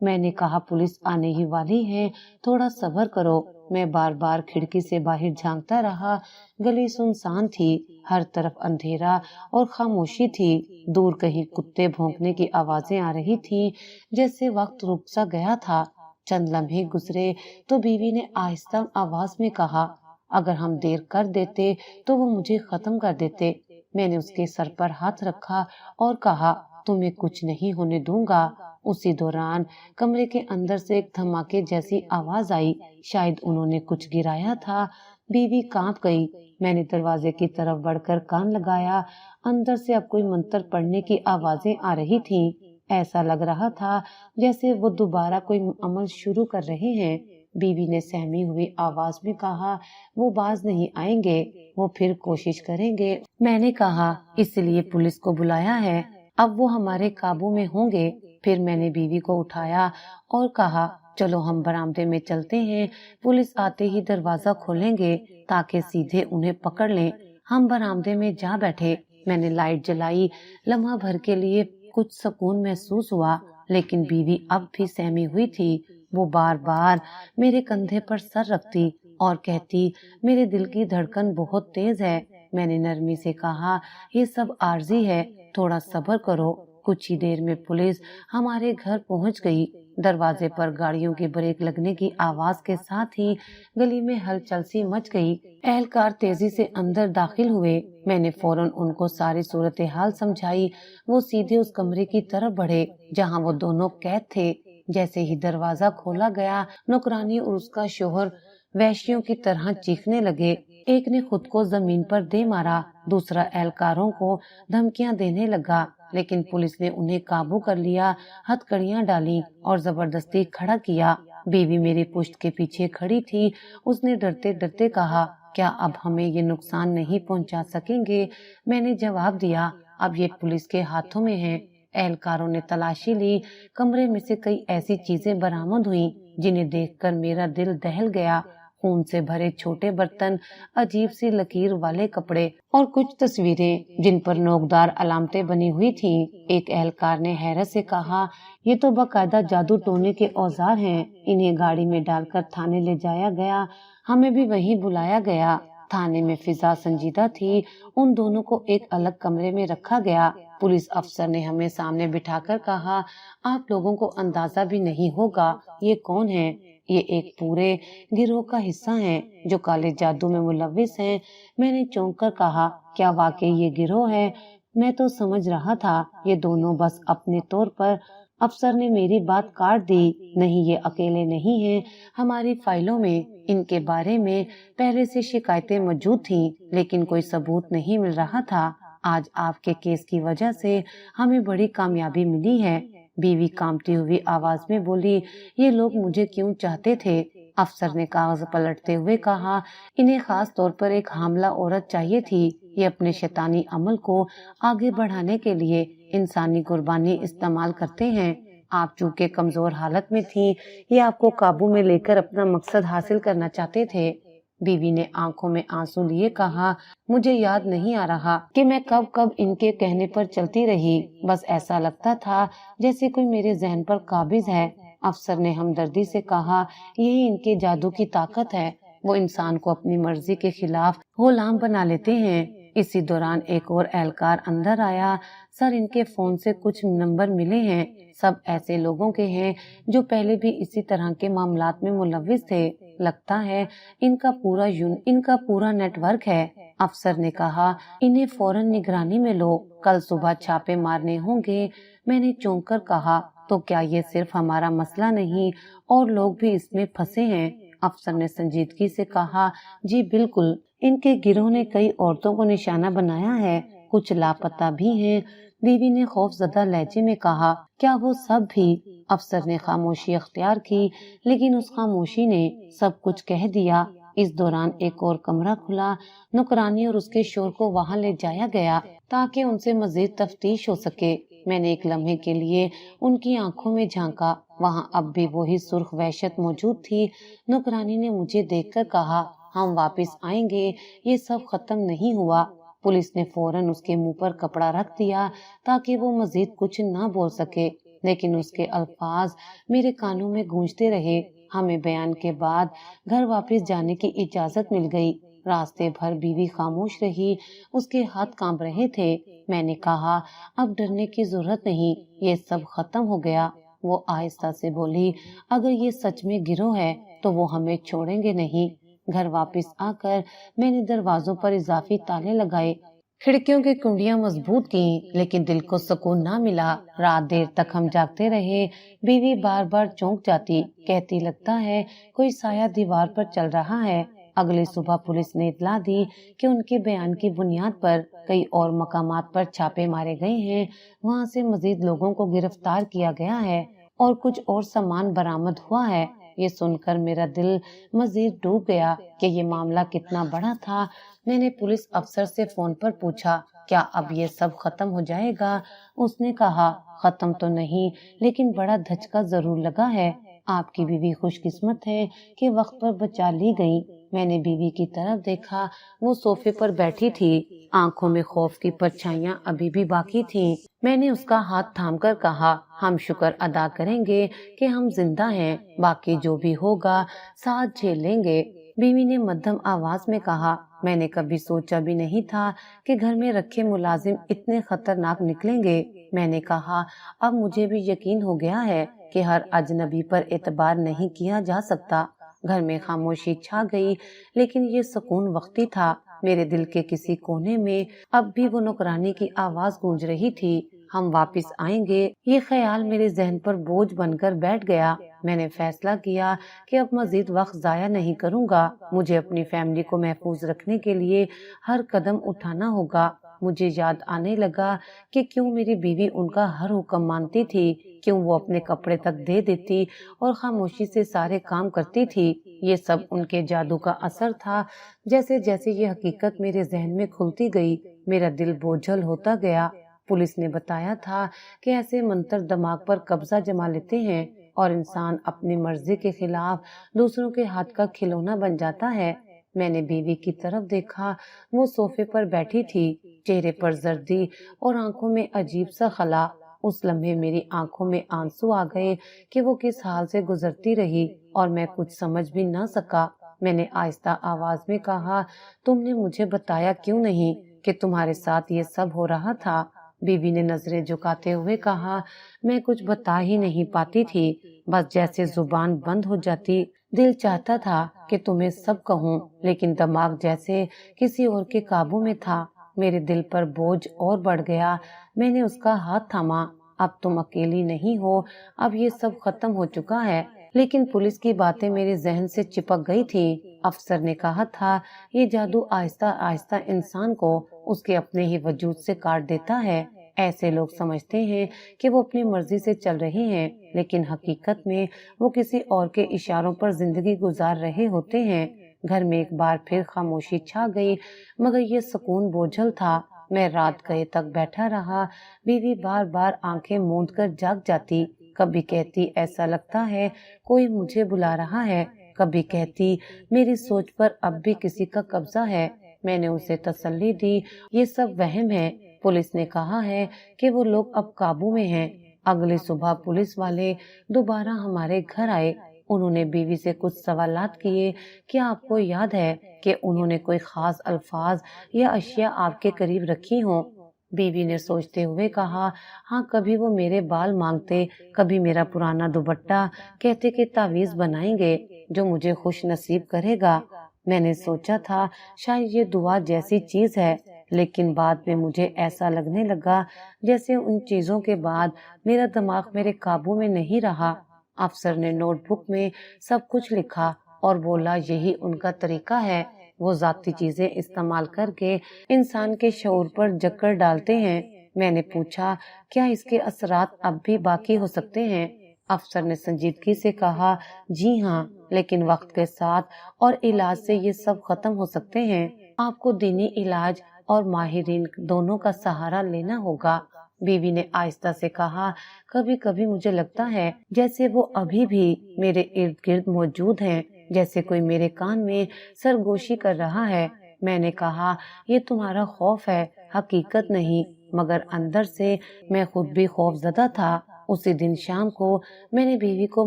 میں نے کہا، پولیس آنے ہی والی ہے، تھوڑا صبر کرو۔ میں بار بار کھڑکی سے باہر جھانکتا رہا، گلی سنسان تھی، ہر طرف اندھیرا اور خاموشی تھی۔ دور کہیں کتے بھونکنے کی آوازیں آ رہی تھی، جیسے وقت رک سا گیا تھا۔ چند لمحے گزرے تو بیوی نے آہستہ آواز میں کہا، اگر ہم دیر کر دیتے تو وہ مجھے ختم کر دیتے۔ میں نے اس کے سر پر ہاتھ رکھا اور کہا، تمہیں کچھ نہیں ہونے دوں گا۔ اسی دوران کمرے کے اندر سے ایک دھماکے جیسی آواز آئی، شاید انہوں نے کچھ گرایا تھا۔ بیوی کانپ گئی۔ میں نے دروازے کی طرف بڑھ کر کان لگایا، اندر سے اب کوئی منتر پڑھنے کی آوازیں آ رہی تھیں۔ ایسا لگ رہا تھا جیسے وہ دوبارہ کوئی عمل شروع کر رہے ہیں۔ بیوی نے سہمی ہوئی آواز میں کہا، وہ باز نہیں آئیں گے، وہ پھر کوشش کریں گے۔ میں نے کہا، اس لیے پولیس کو بلایا ہے، اب وہ ہمارے قابو میں ہوں گے۔ پھر میں نے بیوی کو اٹھایا اور کہا، چلو ہم برآمدے میں چلتے ہیں، پولیس آتے ہی دروازہ کھولیں گے تاکہ سیدھے انہیں پکڑ لیں۔ ہم برآمدے میں جا بیٹھے، میں نے لائٹ جلائی، لمحہ بھر کے لیے کچھ سکون محسوس ہوا، لیکن بیوی اب بھی سہمی ہوئی تھی۔ وہ بار بار میرے کندھے پر سر رکھتی اور کہتی، میرے دل کی دھڑکن بہت تیز ہے۔ میں نے نرمی سے کہا، یہ سب عارضی ہے، تھوڑا صبر کرو۔ کچھ ہی دیر میں پولیس ہمارے گھر پہنچ گئی۔ دروازے پر گاڑیوں کے بریک لگنے کی آواز کے ساتھ ہی گلی میں ہلچل سی مچ گئی۔ اہلکار تیزی سے اندر داخل ہوئے۔ میں نے فوراً ان کو ساری صورتحال سمجھائی۔ وہ سیدھے اس کمرے کی طرف بڑھے جہاں وہ دونوں قید تھے۔ جیسے ہی دروازہ کھولا گیا، نوکرانی اور اس کا شوہر وحشیوں کی طرح چیخنے لگے۔ ایک نے خود کو زمین پر دے مارا، دوسرا اہلکاروں کو دھمکیاں دینے لگا، لیکن پولیس نے انہیں قابو کر لیا، ہتھکڑیاں ڈالیں اور زبردستی کھڑا کیا۔ بیوی میری پشت کے پیچھے کھڑی تھی، اس نے ڈرتے ڈرتے کہا، کیا اب ہمیں یہ نقصان نہیں پہنچا سکیں گے؟ میں نے جواب دیا، اب یہ پولیس کے ہاتھوں میں ہے۔ اہلکاروں نے تلاشی لی، کمرے میں سے کئی ایسی چیزیں برآمد ہوئیں جنہیں دیکھ کر میرا دل دہل گیا۔ خون سے بھرے چھوٹے برتن، عجیب سی لکیر والے کپڑے اور کچھ تصویریں جن پر نوکدار علامتیں بنی ہوئی تھیں۔ ایک اہلکار نے حیرت سے کہا، یہ تو باقاعدہ جادو ٹونے کے اوزار ہیں، انہیں گاڑی میں ڈال کر تھانے لے جایا گیا، ہمیں بھی وہیں بلایا گیا۔ تھانے میں فضا سنجیدہ تھی، ان دونوں کو ایک الگ کمرے میں رکھا گیا۔ پولیس افسر نے ہمیں سامنے بٹھا کر کہا، آپ لوگوں کو اندازہ بھی نہیں ہوگا یہ کون ہے، یہ ایک پورے گروہ کا حصہ ہیں جو کالے جادو میں ملوث ہیں۔ میں نے چونک کر کہا، کیا واقعی یہ گروہ ہے؟ میں تو سمجھ رہا تھا یہ دونوں بس اپنے طور پر۔ افسر نے میری بات کاٹ دی، نہیں، یہ اکیلے نہیں ہیں، ہماری فائلوں میں ان کے بارے میں پہلے سے شکایتیں موجود تھیں لیکن کوئی ثبوت نہیں مل رہا تھا۔ آج آپ کے کیس کی وجہ سے ہمیں بڑی کامیابی ملی ہے۔ بیوی کانپتی ہوئی آواز میں بولی، یہ لوگ مجھے کیوں چاہتے تھے؟ افسر نے کاغذ پلٹتے ہوئے کہا، انہیں خاص طور پر ایک حاملہ عورت چاہیے تھی، یہ اپنے شیطانی عمل کو آگے بڑھانے کے لیے انسانی قربانی استعمال کرتے ہیں۔ آپ چونکہ کمزور حالت میں تھیں، یہ آپ کو قابو میں لے کر اپنا مقصد حاصل کرنا چاہتے تھے۔ بیوی نے آنکھوں میں آنسو لیے کہا، مجھے یاد نہیں آ رہا کہ میں کب کب ان کے کہنے پر چلتی رہی، بس ایسا لگتا تھا جیسے کوئی میرے ذہن پر قابض ہے۔ افسر نے ہمدردی سے کہا، یہی ان کے جادو کی طاقت ہے، وہ انسان کو اپنی مرضی کے خلاف غلام بنا لیتے ہیں۔ اسی دوران ایک اور اہلکار اندر آیا، سر ان کے فون سے کچھ نمبر ملے ہیں، سب ایسے لوگوں کے ہیں جو پہلے بھی اسی طرح کے معاملات میں ملوث تھے، لگتا ہے ان کا پورا نیٹ ورک ہے۔ افسر نے کہا، انہیں فوراً نگرانی میں لو، کل صبح چھاپے مارنے ہوں گے۔ میں نے چونک کر کہا، تو کیا یہ صرف ہمارا مسئلہ نہیں، اور لوگ بھی اس میں پھنسے ہیں؟ افسر نے سنجیدگی سے کہا، جی بالکل، ان کے گروہ نے کئی عورتوں کو نشانہ بنایا ہے، کچھ لاپتہ بھی ہیں۔ بیوی نے خوف زدہ لہجے میں کہا، کیا وہ سب بھی؟ افسر نے خاموشی اختیار کی، لیکن اس خاموشی نے سب کچھ کہہ دیا۔ اس دوران ایک اور کمرہ کھلا، نوکرانی اور اس کے شوہر کو وہاں لے جایا گیا تاکہ ان سے مزید تفتیش ہو سکے۔ میں نے ایک لمحے کے لیے ان کی آنکھوں میں جھانکا، وہاں اب بھی وہی سرخ وحشت موجود تھی۔ نوکرانی نے مجھے دیکھ کر کہا، ہم واپس آئیں گے، یہ سب ختم نہیں ہوا۔ پولیس نے فوراً اس کے منہ پر کپڑا رکھ دیا تاکہ وہ مزید کچھ نہ بول سکے، لیکن اس کے الفاظ میرے کانوں میں گونجتے رہے۔ ہمیں بیان کے بعد گھر واپس جانے کی اجازت مل گئی۔ راستے بھر بیوی خاموش رہی، اس کے ہاتھ کانپ رہے تھے۔ میں نے کہا، اب ڈرنے کی ضرورت نہیں، یہ سب ختم ہو گیا۔ وہ آہستہ سے بولی، اگر یہ سچ میں گروہ ہے تو وہ ہمیں چھوڑیں گے نہیں۔ گھر واپس آ کر میں نے دروازوں پر اضافی تالے لگائے، کھڑکیوں کی کنڈیاں مضبوط کیں، لیکن دل کو سکون نہ ملا۔ رات دیر تک ہم جاگتے رہے۔ بیوی بار بار چونک جاتی، کہتی، لگتا ہے کوئی سایہ دیوار پر چل رہا ہے۔ اگلی صبح پولیس نے اطلاع دی کہ ان کے بیان کی بنیاد پر کئی اور مقامات پر چھاپے مارے گئے ہیں، وہاں سے مزید لوگوں کو گرفتار کیا گیا ہے اور کچھ اور سامان برآمد ہوا ہے۔ یہ سن کر میرا دل مزید ڈوب گیا کہ یہ معاملہ کتنا بڑا تھا۔ میں نے پولیس افسر سے فون پر پوچھا، کیا اب یہ سب ختم ہو جائے گا؟ اس نے کہا، ختم تو نہیں، لیکن بڑا دھچکا ضرور لگا ہے۔ آپ کی بیوی خوش قسمت ہے کہ وقت پر بچا لی گئی۔ میں نے بیوی کی طرف دیکھا، وہ صوفے پر بیٹھی تھی، آنکھوں میں خوف کی پرچھائیاں ابھی بھی باقی تھیں۔ میں نے اس کا ہاتھ تھام کر کہا، ہم شکر ادا کریں گے کہ ہم زندہ ہیں، باقی جو بھی ہوگا ساتھ جھیل لیں گے۔ بیوی نے مدھم آواز میں کہا، میں نے کبھی سوچا بھی نہیں تھا کہ گھر میں رکھے ملازم اتنے خطرناک نکلیں گے۔ میں نے کہا، اب مجھے بھی یقین ہو گیا ہے کہ ہر اجنبی پر اعتبار نہیں کیا جا سکتا۔ گھر میں خاموشی چھا گئی، لیکن یہ سکون وقتی تھا۔ میرے دل کے کسی کونے میں اب بھی وہ نوکرانی کی آواز گونج رہی تھی، ہم واپس آئیں گے۔ یہ خیال میرے ذہن پر بوجھ بن کر بیٹھ گیا۔ میں نے فیصلہ کیا کہ اب مزید وقت ضائع نہیں کروں گا، مجھے اپنی فیملی کو محفوظ رکھنے کے لیے ہر قدم اٹھانا ہوگا۔ مجھے یاد آنے لگا کہ کیوں میری بیوی ان کا ہر حکم مانتی تھی، کیوں وہ اپنے کپڑے تک دے دیتی اور خاموشی سے سارے کام کرتی تھی۔ یہ سب ان کے جادو کا اثر تھا۔ جیسے جیسے یہ حقیقت میرے ذہن میں کھلتی گئی، میرا دل بوجھل ہوتا گیا۔ پولیس نے بتایا تھا کہ ایسے منتر دماغ پر قبضہ جما لیتے ہیں اور انسان اپنی مرضی کے خلاف دوسروں کے ہاتھ کا کھلونا بن جاتا ہے۔ میں نے بیوی کی طرف دیکھا، وہ صوفے پر بیٹھی تھی، چہرے پر زردی اور آنکھوں میں عجیب سا خلا۔ اس لمحے میری آنکھوں میں آنسو آ گئے کہ وہ کس حال سے گزرتی رہی اور میں کچھ سمجھ بھی نہ سکا۔ میں نے آہستہ آواز میں کہا، تم نے مجھے بتایا کیوں نہیں کہ تمہارے ساتھ یہ سب ہو رہا تھا؟ بیوی نے نظریں جھکاتے ہوئے کہا، میں کچھ بتا ہی نہیں پاتی تھی، بس جیسے زبان بند ہو جاتی۔ دل چاہتا تھا کہ تمہیں سب کہوں، لیکن دماغ جیسے کسی اور کے قابو میں تھا۔ میرے دل پر بوجھ اور بڑھ گیا۔ میں نے اس کا ہاتھ تھاما، اب تم اکیلی نہیں ہو، اب یہ سب ختم ہو چکا ہے۔ لیکن پولیس کی باتیں میرے ذہن سے چپک گئی تھی۔ افسر نے کہا تھا، یہ جادو آہستہ آہستہ انسان کو اس کے اپنے ہی وجود سے کاٹ دیتا ہے۔ ایسے لوگ سمجھتے ہیں کہ وہ اپنی مرضی سے چل رہے ہیں، لیکن حقیقت میں وہ کسی اور کے اشاروں پر زندگی گزار رہے ہوتے ہیں۔ گھر میں ایک بار پھر خاموشی چھا گئی، مگر یہ سکون بوجھل تھا۔ میں رات گئے تک بیٹھا رہا۔ بیوی بار بار آنکھیں موند کر جاگ جاتی، کبھی کہتی ایسا لگتا ہے کوئی مجھے بلا رہا ہے، کبھی کہتی میری سوچ پر اب بھی کسی کا قبضہ ہے۔ میں نے اسے تسلی دی، یہ سب وہم ہے، پولیس نے کہا ہے کہ وہ لوگ اب قابو میں ہیں۔ اگلی صبح پولیس والے دوبارہ ہمارے گھر آئے۔ انہوں نے بیوی سے کچھ سوالات کیے، کیا آپ کو یاد ہے کہ انہوں نے کوئی خاص الفاظ یا اشیاء آپ کے قریب رکھی ہوں؟ بیوی نے سوچتے ہوئے کہا، ہاں، کبھی وہ میرے بال مانگتے، کبھی میرا پرانا دوپٹہ، کہتے کہ تعویذ بنائیں گے جو مجھے خوش نصیب کرے گا۔ میں نے سوچا تھا شاید یہ دعا جیسی چیز ہے، لیکن بعد میں مجھے ایسا لگنے لگا جیسے ان چیزوں کے بعد میرا دماغ میرے قابو میں نہیں رہا۔ افسر نے نوٹ بک میں سب کچھ لکھا اور بولا یہی ان کا طریقہ ہے، وہ ذاتی چیزیں استعمال کر کے انسان کے شعور پر جکڑ ڈالتے ہیں۔ میں نے پوچھا، کیا اس کے اثرات اب بھی باقی ہو سکتے ہیں؟ افسر نے سنجیدگی سے کہا، جی ہاں، لیکن وقت کے ساتھ اور علاج سے یہ سب ختم ہو سکتے ہیں۔ آپ کو دینی علاج اور ماہرین دونوں کا سہارا لینا ہوگا۔ بیوی نے آہستہ سے کہا، کبھی کبھی مجھے لگتا ہے جیسے وہ ابھی بھی میرے ارد گرد موجود ہیں، جیسے کوئی میرے کان میں سرگوشی کر رہا ہے۔ میں نے کہا، یہ تمہارا خوف ہے، حقیقت نہیں، مگر اندر سے میں خود بھی خوف زدہ تھا۔ اسی دن شام کو میں نے بیوی کو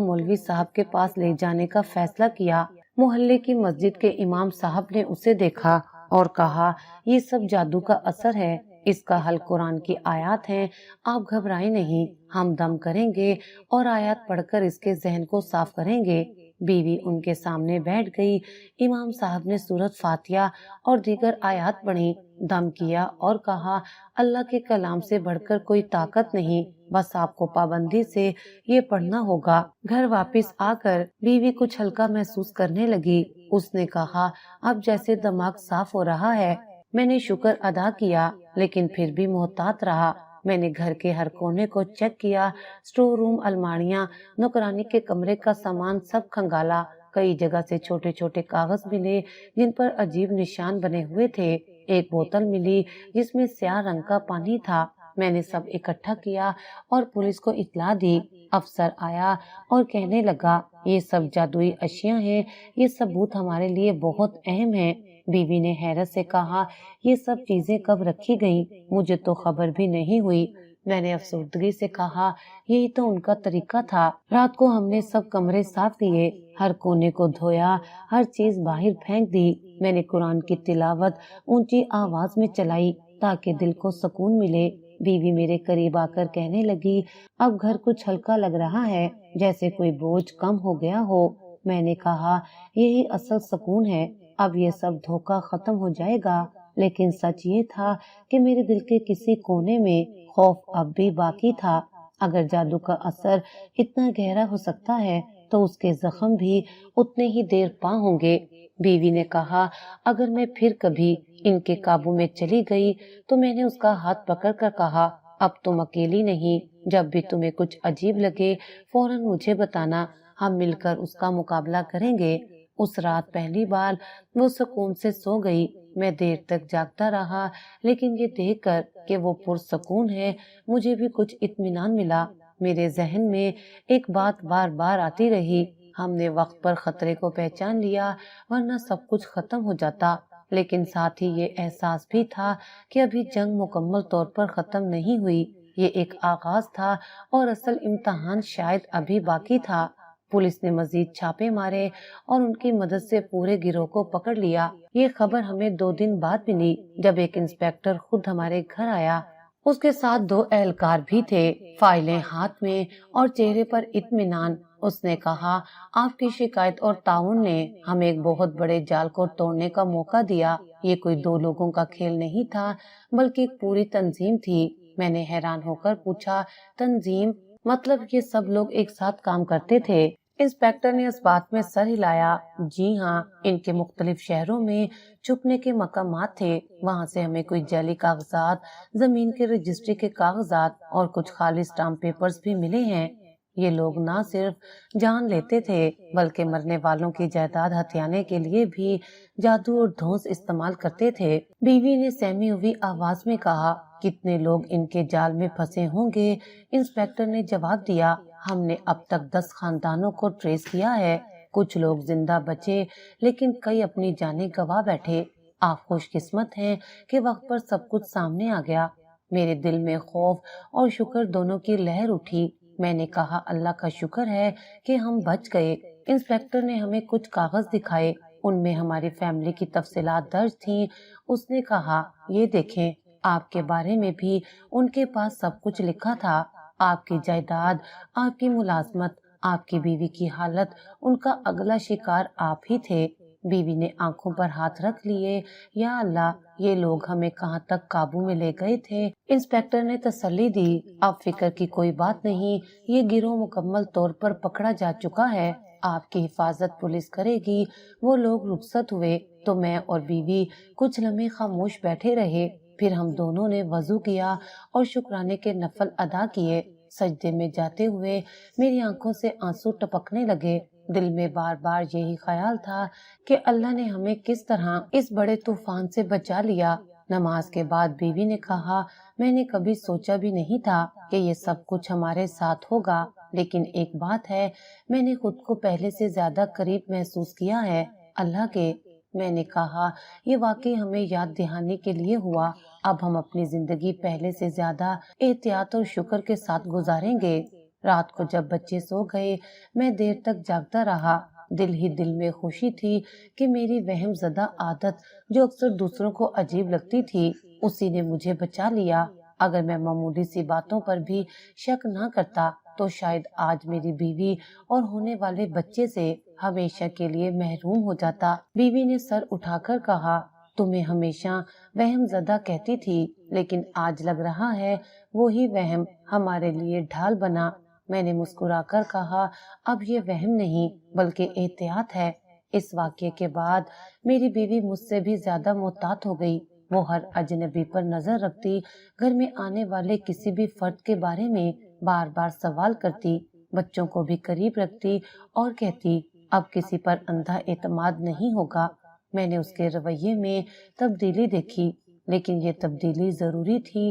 مولوی صاحب کے پاس لے جانے کا فیصلہ کیا۔ محلے کی مسجد کے امام صاحب نے اسے دیکھا اور کہا، یہ سب جادو کا اثر ہے، اس کا حل قرآن کی آیات ہیں، آپ گھبرائیں نہیں، ہم دم کریں گے اور آیات پڑھ کر اس کے ذہن کو صاف کریں گے۔ بیوی ان کے سامنے بیٹھ گئی۔ امام صاحب نے سورۃ فاتحہ اور دیگر آیات پڑھی، دم کیا اور کہا، اللہ کے کلام سے بڑھ کر کوئی طاقت نہیں، بس آپ کو پابندی سے یہ پڑھنا ہوگا۔ گھر واپس آ کر بیوی کچھ ہلکا محسوس کرنے لگی۔ اس نے کہا، اب جیسے دماغ صاف ہو رہا ہے۔ میں نے شکر ادا کیا، لیکن پھر بھی محتاط رہا۔ میں نے گھر کے ہر کونے کو چیک کیا، اسٹور روم، الماریاں، نوکرانی کے کمرے کا سامان سب کھنگالا۔ کئی جگہ سے چھوٹے چھوٹے کاغذ ملے جن پر عجیب نشان بنے ہوئے تھے۔ ایک بوتل ملی جس میں سیاہ رنگ کا پانی تھا۔ میں نے سب اکٹھا کیا اور پولیس کو اطلاع دی۔ افسر آیا اور کہنے لگا، یہ سب جادوئی اشیاء ہیں، یہ ثبوت ہمارے لیے بہت اہم ہیں۔ بیوی نے حیرت سے کہا، یہ سب چیزیں کب رکھی گئیں؟ مجھے تو خبر بھی نہیں ہوئی۔ میں نے افسردگی سے کہا، یہی تو ان کا طریقہ تھا۔ رات کو ہم نے سب کمرے صاف کیے، ہر کونے کو دھویا، ہر چیز باہر پھینک دی۔ میں نے قرآن کی تلاوت اونچی آواز میں چلائی تاکہ دل کو سکون ملے۔ بیوی میرے قریب آ کر کہنے لگی، اب گھر کچھ ہلکا لگ رہا ہے، جیسے کوئی بوجھ کم ہو گیا ہو۔ میں نے کہا، یہی اصل سکون ہے، اب یہ سب دھوکہ ختم ہو جائے گا۔ لیکن سچ یہ تھا کہ میرے دل کے کسی کونے میں خوف اب بھی باقی تھا۔ اگر جادو کا اثر اتنا گہرا ہو سکتا ہے تو اس کے زخم بھی اتنے ہی دیر پا ہوں گے۔ بیوی نے کہا، اگر میں پھر کبھی ان کے قابو میں چلی گئی تو میں نے اس کا ہاتھ پکڑ کر کہا، اب تم اکیلی نہیں، جب بھی تمہیں کچھ عجیب لگے فوراً مجھے بتانا، ہم مل کر اس کا مقابلہ کریں گے۔ اس رات پہلی بار وہ سکون سے سو گئی۔ میں دیر تک جاگتا رہا، لیکن یہ دیکھ کر کہ وہ پرسکون ہے مجھے بھی کچھ اطمینان ملا۔ میرے ذہن میں ایک بات بار بار آتی رہی، ہم نے وقت پر خطرے کو پہچان لیا ورنہ سب کچھ ختم ہو جاتا، لیکن ساتھ ہی یہ احساس بھی تھا کہ ابھی جنگ مکمل طور پر ختم نہیں ہوئی، یہ ایک آغاز تھا اور اصل امتحان شاید ابھی باقی تھا۔ پولیس نے مزید چھاپے مارے اور ان کی مدد سے پورے گروہ کو پکڑ لیا۔ یہ خبر ہمیں 2 دن بعد ملی جب ایک انسپیکٹر خود ہمارے گھر آیا۔ اس کے ساتھ 2 اہلکار بھی تھے، فائلیں ہاتھ میں اور چہرے پر اطمینان۔ اس نے کہا، آپ کی شکایت اور تعاون نے ہمیں ایک بہت بڑے جال کو توڑنے کا موقع دیا۔ یہ کوئی 2 لوگوں کا کھیل نہیں تھا بلکہ ایک پوری تنظیم تھی۔ میں نے حیران ہو کر پوچھا، تنظیم مطلب یہ سب لوگ ایک ساتھ کام کرتے تھے؟ انسپیکٹر نے اس بات میں سر ہلایا، جی ہاں، ان کے مختلف شہروں میں چھپنے کے مقامات تھے، وہاں سے ہمیں کوئی جعلی کاغذات، زمین کے رجسٹری کے کاغذات اور کچھ خالی اسٹامپ پیپرز بھی ملے ہیں۔ یہ لوگ نہ صرف جان لیتے تھے بلکہ مرنے والوں کی جائیداد ہتھیانے کے لیے بھی جادو اور دھونس استعمال کرتے تھے۔ بیوی نے سہمی ہوئی آواز میں کہا، کتنے لوگ ان کے جال میں پھنسے ہوں گے؟ انسپیکٹر نے جواب دیا، ہم نے اب تک 10 خاندانوں کو ٹریس کیا ہے، کچھ لوگ زندہ بچے لیکن کئی اپنی جانیں گنوا بیٹھے۔ آپ خوش قسمت ہیں کہ وقت پر سب کچھ سامنے آ گیا۔ میرے دل میں خوف اور شکر دونوں کی لہر اٹھی۔ میں نے کہا، اللہ کا شکر ہے کہ ہم بچ گئے۔ انسپیکٹر نے ہمیں کچھ کاغذ دکھائے، ان میں ہماری فیملی کی تفصیلات درج تھیں۔ اس نے کہا، یہ دیکھیں، آپ کے بارے میں بھی ان کے پاس سب کچھ لکھا تھا، آپ کی جائیداد، آپ کی ملازمت، آپ کی بیوی کی حالت، ان کا اگلا شکار آپ ہی تھے۔ بیوی نے آنکھوں پر ہاتھ رکھ لیے، یا اللہ، یہ لوگ ہمیں کہاں تک قابو میں لے گئے تھے؟ انسپیکٹر نے تسلی دی، اب فکر کی کوئی بات نہیں، یہ گروہ مکمل طور پر پکڑا جا چکا ہے، آپ کی حفاظت پولیس کرے گی۔ وہ لوگ رخصت ہوئے تو میں اور بیوی کچھ لمحے خاموش بیٹھے رہے، پھر ہم دونوں نے وضو کیا اور شکرانے کے نفل ادا کیے۔ سجدے میں جاتے ہوئے میری آنکھوں سے آنسو ٹپکنے لگے، دل میں بار بار یہی خیال تھا کہ اللہ نے ہمیں کس طرح اس بڑے طوفان سے بچا لیا۔ نماز کے بعد بیوی نے کہا، میں نے کبھی سوچا بھی نہیں تھا کہ یہ سب کچھ ہمارے ساتھ ہوگا، لیکن ایک بات ہے، میں نے خود کو پہلے سے زیادہ قریب محسوس کیا ہے اللہ کے۔ میں نے کہا، یہ واقعی ہمیں یاد دہانی کے لیے ہوا، اب ہم اپنی زندگی پہلے سے زیادہ احتیاط اور شکر کے ساتھ گزاریں گے۔ رات کو جب بچے سو گئے میں دیر تک جاگتا رہا، دل ہی دل میں خوشی تھی کہ میری وہم زدہ عادت جو اکثر دوسروں کو عجیب لگتی تھی، اسی نے مجھے بچا لیا۔ اگر میں معمولی سی باتوں پر بھی شک نہ کرتا تو شاید آج میری بیوی اور ہونے والے بچے سے ہمیشہ کے لیے محروم ہو جاتا۔ بیوی نے سر اٹھا کر کہا، تمہیں ہمیشہ وہم زدہ کہتی تھی، لیکن آج لگ رہا ہے وہی وہم ہمارے لیے ڈھال بنا۔ میں نے مسکرا کر کہا، اب یہ وہم نہیں بلکہ احتیاط ہے۔ اس واقعے کے بعد میری بیوی مجھ سے بھی زیادہ محتاط ہو گئی، وہ ہر اجنبی پر نظر رکھتی، گھر میں آنے والے کسی بھی فرد کے بارے میں بار بار سوال کرتی، بچوں کو بھی قریب رکھتی اور کہتی، اب کسی پر اندھا اعتماد نہیں ہوگا۔ میں نے اس کے رویے میں تبدیلی دیکھی، لیکن یہ تبدیلی ضروری تھی۔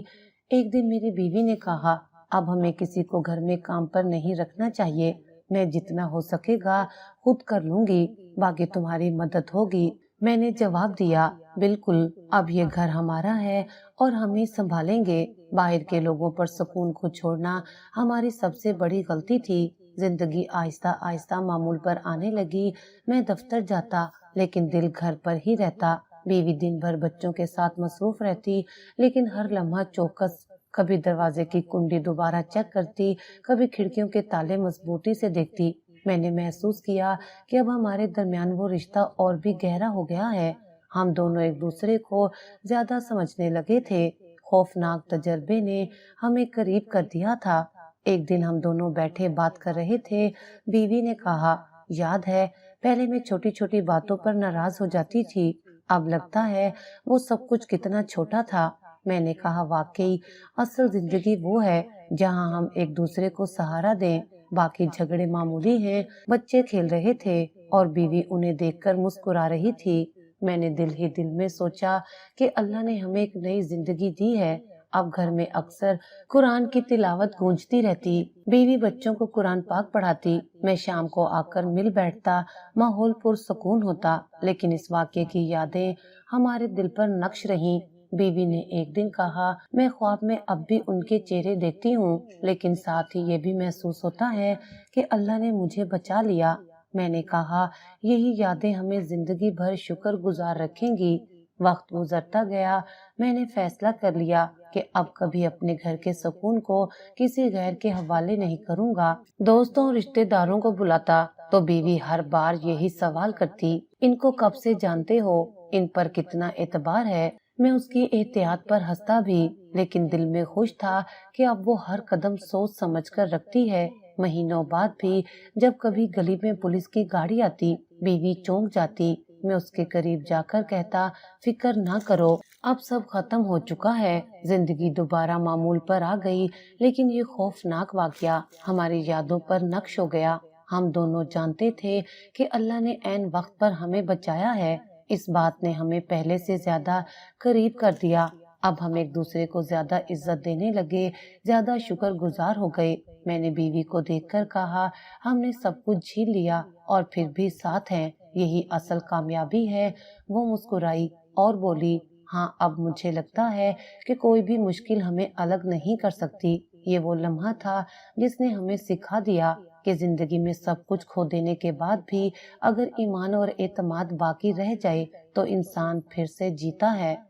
ایک دن میری بیوی نے کہا، اب ہمیں کسی کو گھر میں کام پر نہیں رکھنا چاہیے، میں جتنا ہو سکے گا خود کر لوں گی، باقی تمہاری مدد ہوگی۔ میں نے جواب دیا، بالکل، اب یہ گھر ہمارا ہے اور ہم ہی سنبھالیں گے۔ باہر کے لوگوں پر سکون کو چھوڑنا ہماری سب سے بڑی غلطی تھی۔ زندگی آہستہ آہستہ معمول پر آنے لگی، میں دفتر جاتا لیکن دل گھر پر ہی رہتا۔ بیوی دن بھر بچوں کے ساتھ مصروف رہتی لیکن ہر لمحہ چوکس، کبھی دروازے کی کنڈی دوبارہ چیک کرتی، کبھی کھڑکیوں کے تالے مضبوطی سے دیکھتی۔ میں نے محسوس کیا کہ اب ہمارے درمیان وہ رشتہ اور بھی گہرا ہو گیا ہے، ہم دونوں ایک دوسرے کو زیادہ سمجھنے لگے تھے۔ خوفناک تجربے نے ہمیں قریب کر دیا تھا۔ ایک دن ہم دونوں بیٹھے بات کر رہے تھے، بیوی نے کہا، یاد ہے پہلے میں چھوٹی چھوٹی باتوں پر ناراض ہو جاتی تھی، اب لگتا ہے وہ سب کچھ کتنا چھوٹا تھا۔ میں نے کہا، واقعی اصل زندگی وہ ہے جہاں ہم ایک دوسرے کو سہارا دیں، باقی جھگڑے معمولی ہیں۔ بچے کھیل رہے تھے اور بیوی انہیں دیکھ کر مسکرا رہی تھی۔ میں نے دل ہی دل میں سوچا کہ اللہ نے ہمیں ایک نئی زندگی دی ہے اب گھر میں اکثر قرآن کی تلاوت گونجتی رہتی، بیوی بچوں کو قرآن پاک پڑھاتی، میں شام کو آ کر مل بیٹھتا، ماحول پرسکون ہوتا۔ لیکن اس واقعے کی یادیں ہمارے دل پر نقش رہیں۔ بیوی نے ایک دن کہا، میں خواب میں اب بھی ان کے چہرے دیکھتی ہوں، لیکن ساتھ ہی یہ بھی محسوس ہوتا ہے کہ اللہ نے مجھے بچا لیا۔ میں نے کہا، یہی یادیں ہمیں زندگی بھر شکر گزار رکھیں گی۔ وقت گزرتا گیا، میں نے فیصلہ کر لیا کہ اب کبھی اپنے گھر کے سکون کو کسی غیر کے حوالے نہیں کروں گا۔ دوستوں اور رشتہ داروں کو بلاتا تو بیوی ہر بار یہی سوال کرتی، ان کو کب سے جانتے ہو؟ ان پر کتنا اعتبار ہے؟ میں اس کی احتیاط پر ہنستا بھی، لیکن دل میں خوش تھا کہ اب وہ ہر قدم سوچ سمجھ کر رکھتی ہے۔ مہینوں بعد بھی جب کبھی گلی میں پولیس کی گاڑی آتی، بیوی چونک جاتی۔ میں اس کے قریب جا کر کہتا، فکر نہ کرو، اب سب ختم ہو چکا ہے، زندگی دوبارہ معمول پر آ گئی۔ لیکن یہ خوفناک واقعہ ہماری یادوں پر نقش ہو گیا۔ ہم دونوں جانتے تھے کہ اللہ نے عین وقت پر ہمیں بچایا ہے۔ اس بات نے ہمیں پہلے سے زیادہ قریب کر دیا۔ اب ہم ایک دوسرے کو زیادہ عزت دینے لگے، زیادہ شکر گزار ہو گئے۔ میں نے بیوی کو دیکھ کر کہا، ہم نے سب کچھ جھیل لیا اور پھر بھی ساتھ ہیں، یہی اصل کامیابی ہے۔ وہ مسکرائی اور بولی، ہاں، اب مجھے لگتا ہے کہ کوئی بھی مشکل ہمیں الگ نہیں کر سکتی۔ یہ وہ لمحہ تھا جس نے ہمیں سکھا دیا کہ زندگی میں سب کچھ کھو دینے کے بعد بھی اگر ایمان اور اعتماد باقی رہ جائے تو انسان پھر سے جیتا ہے۔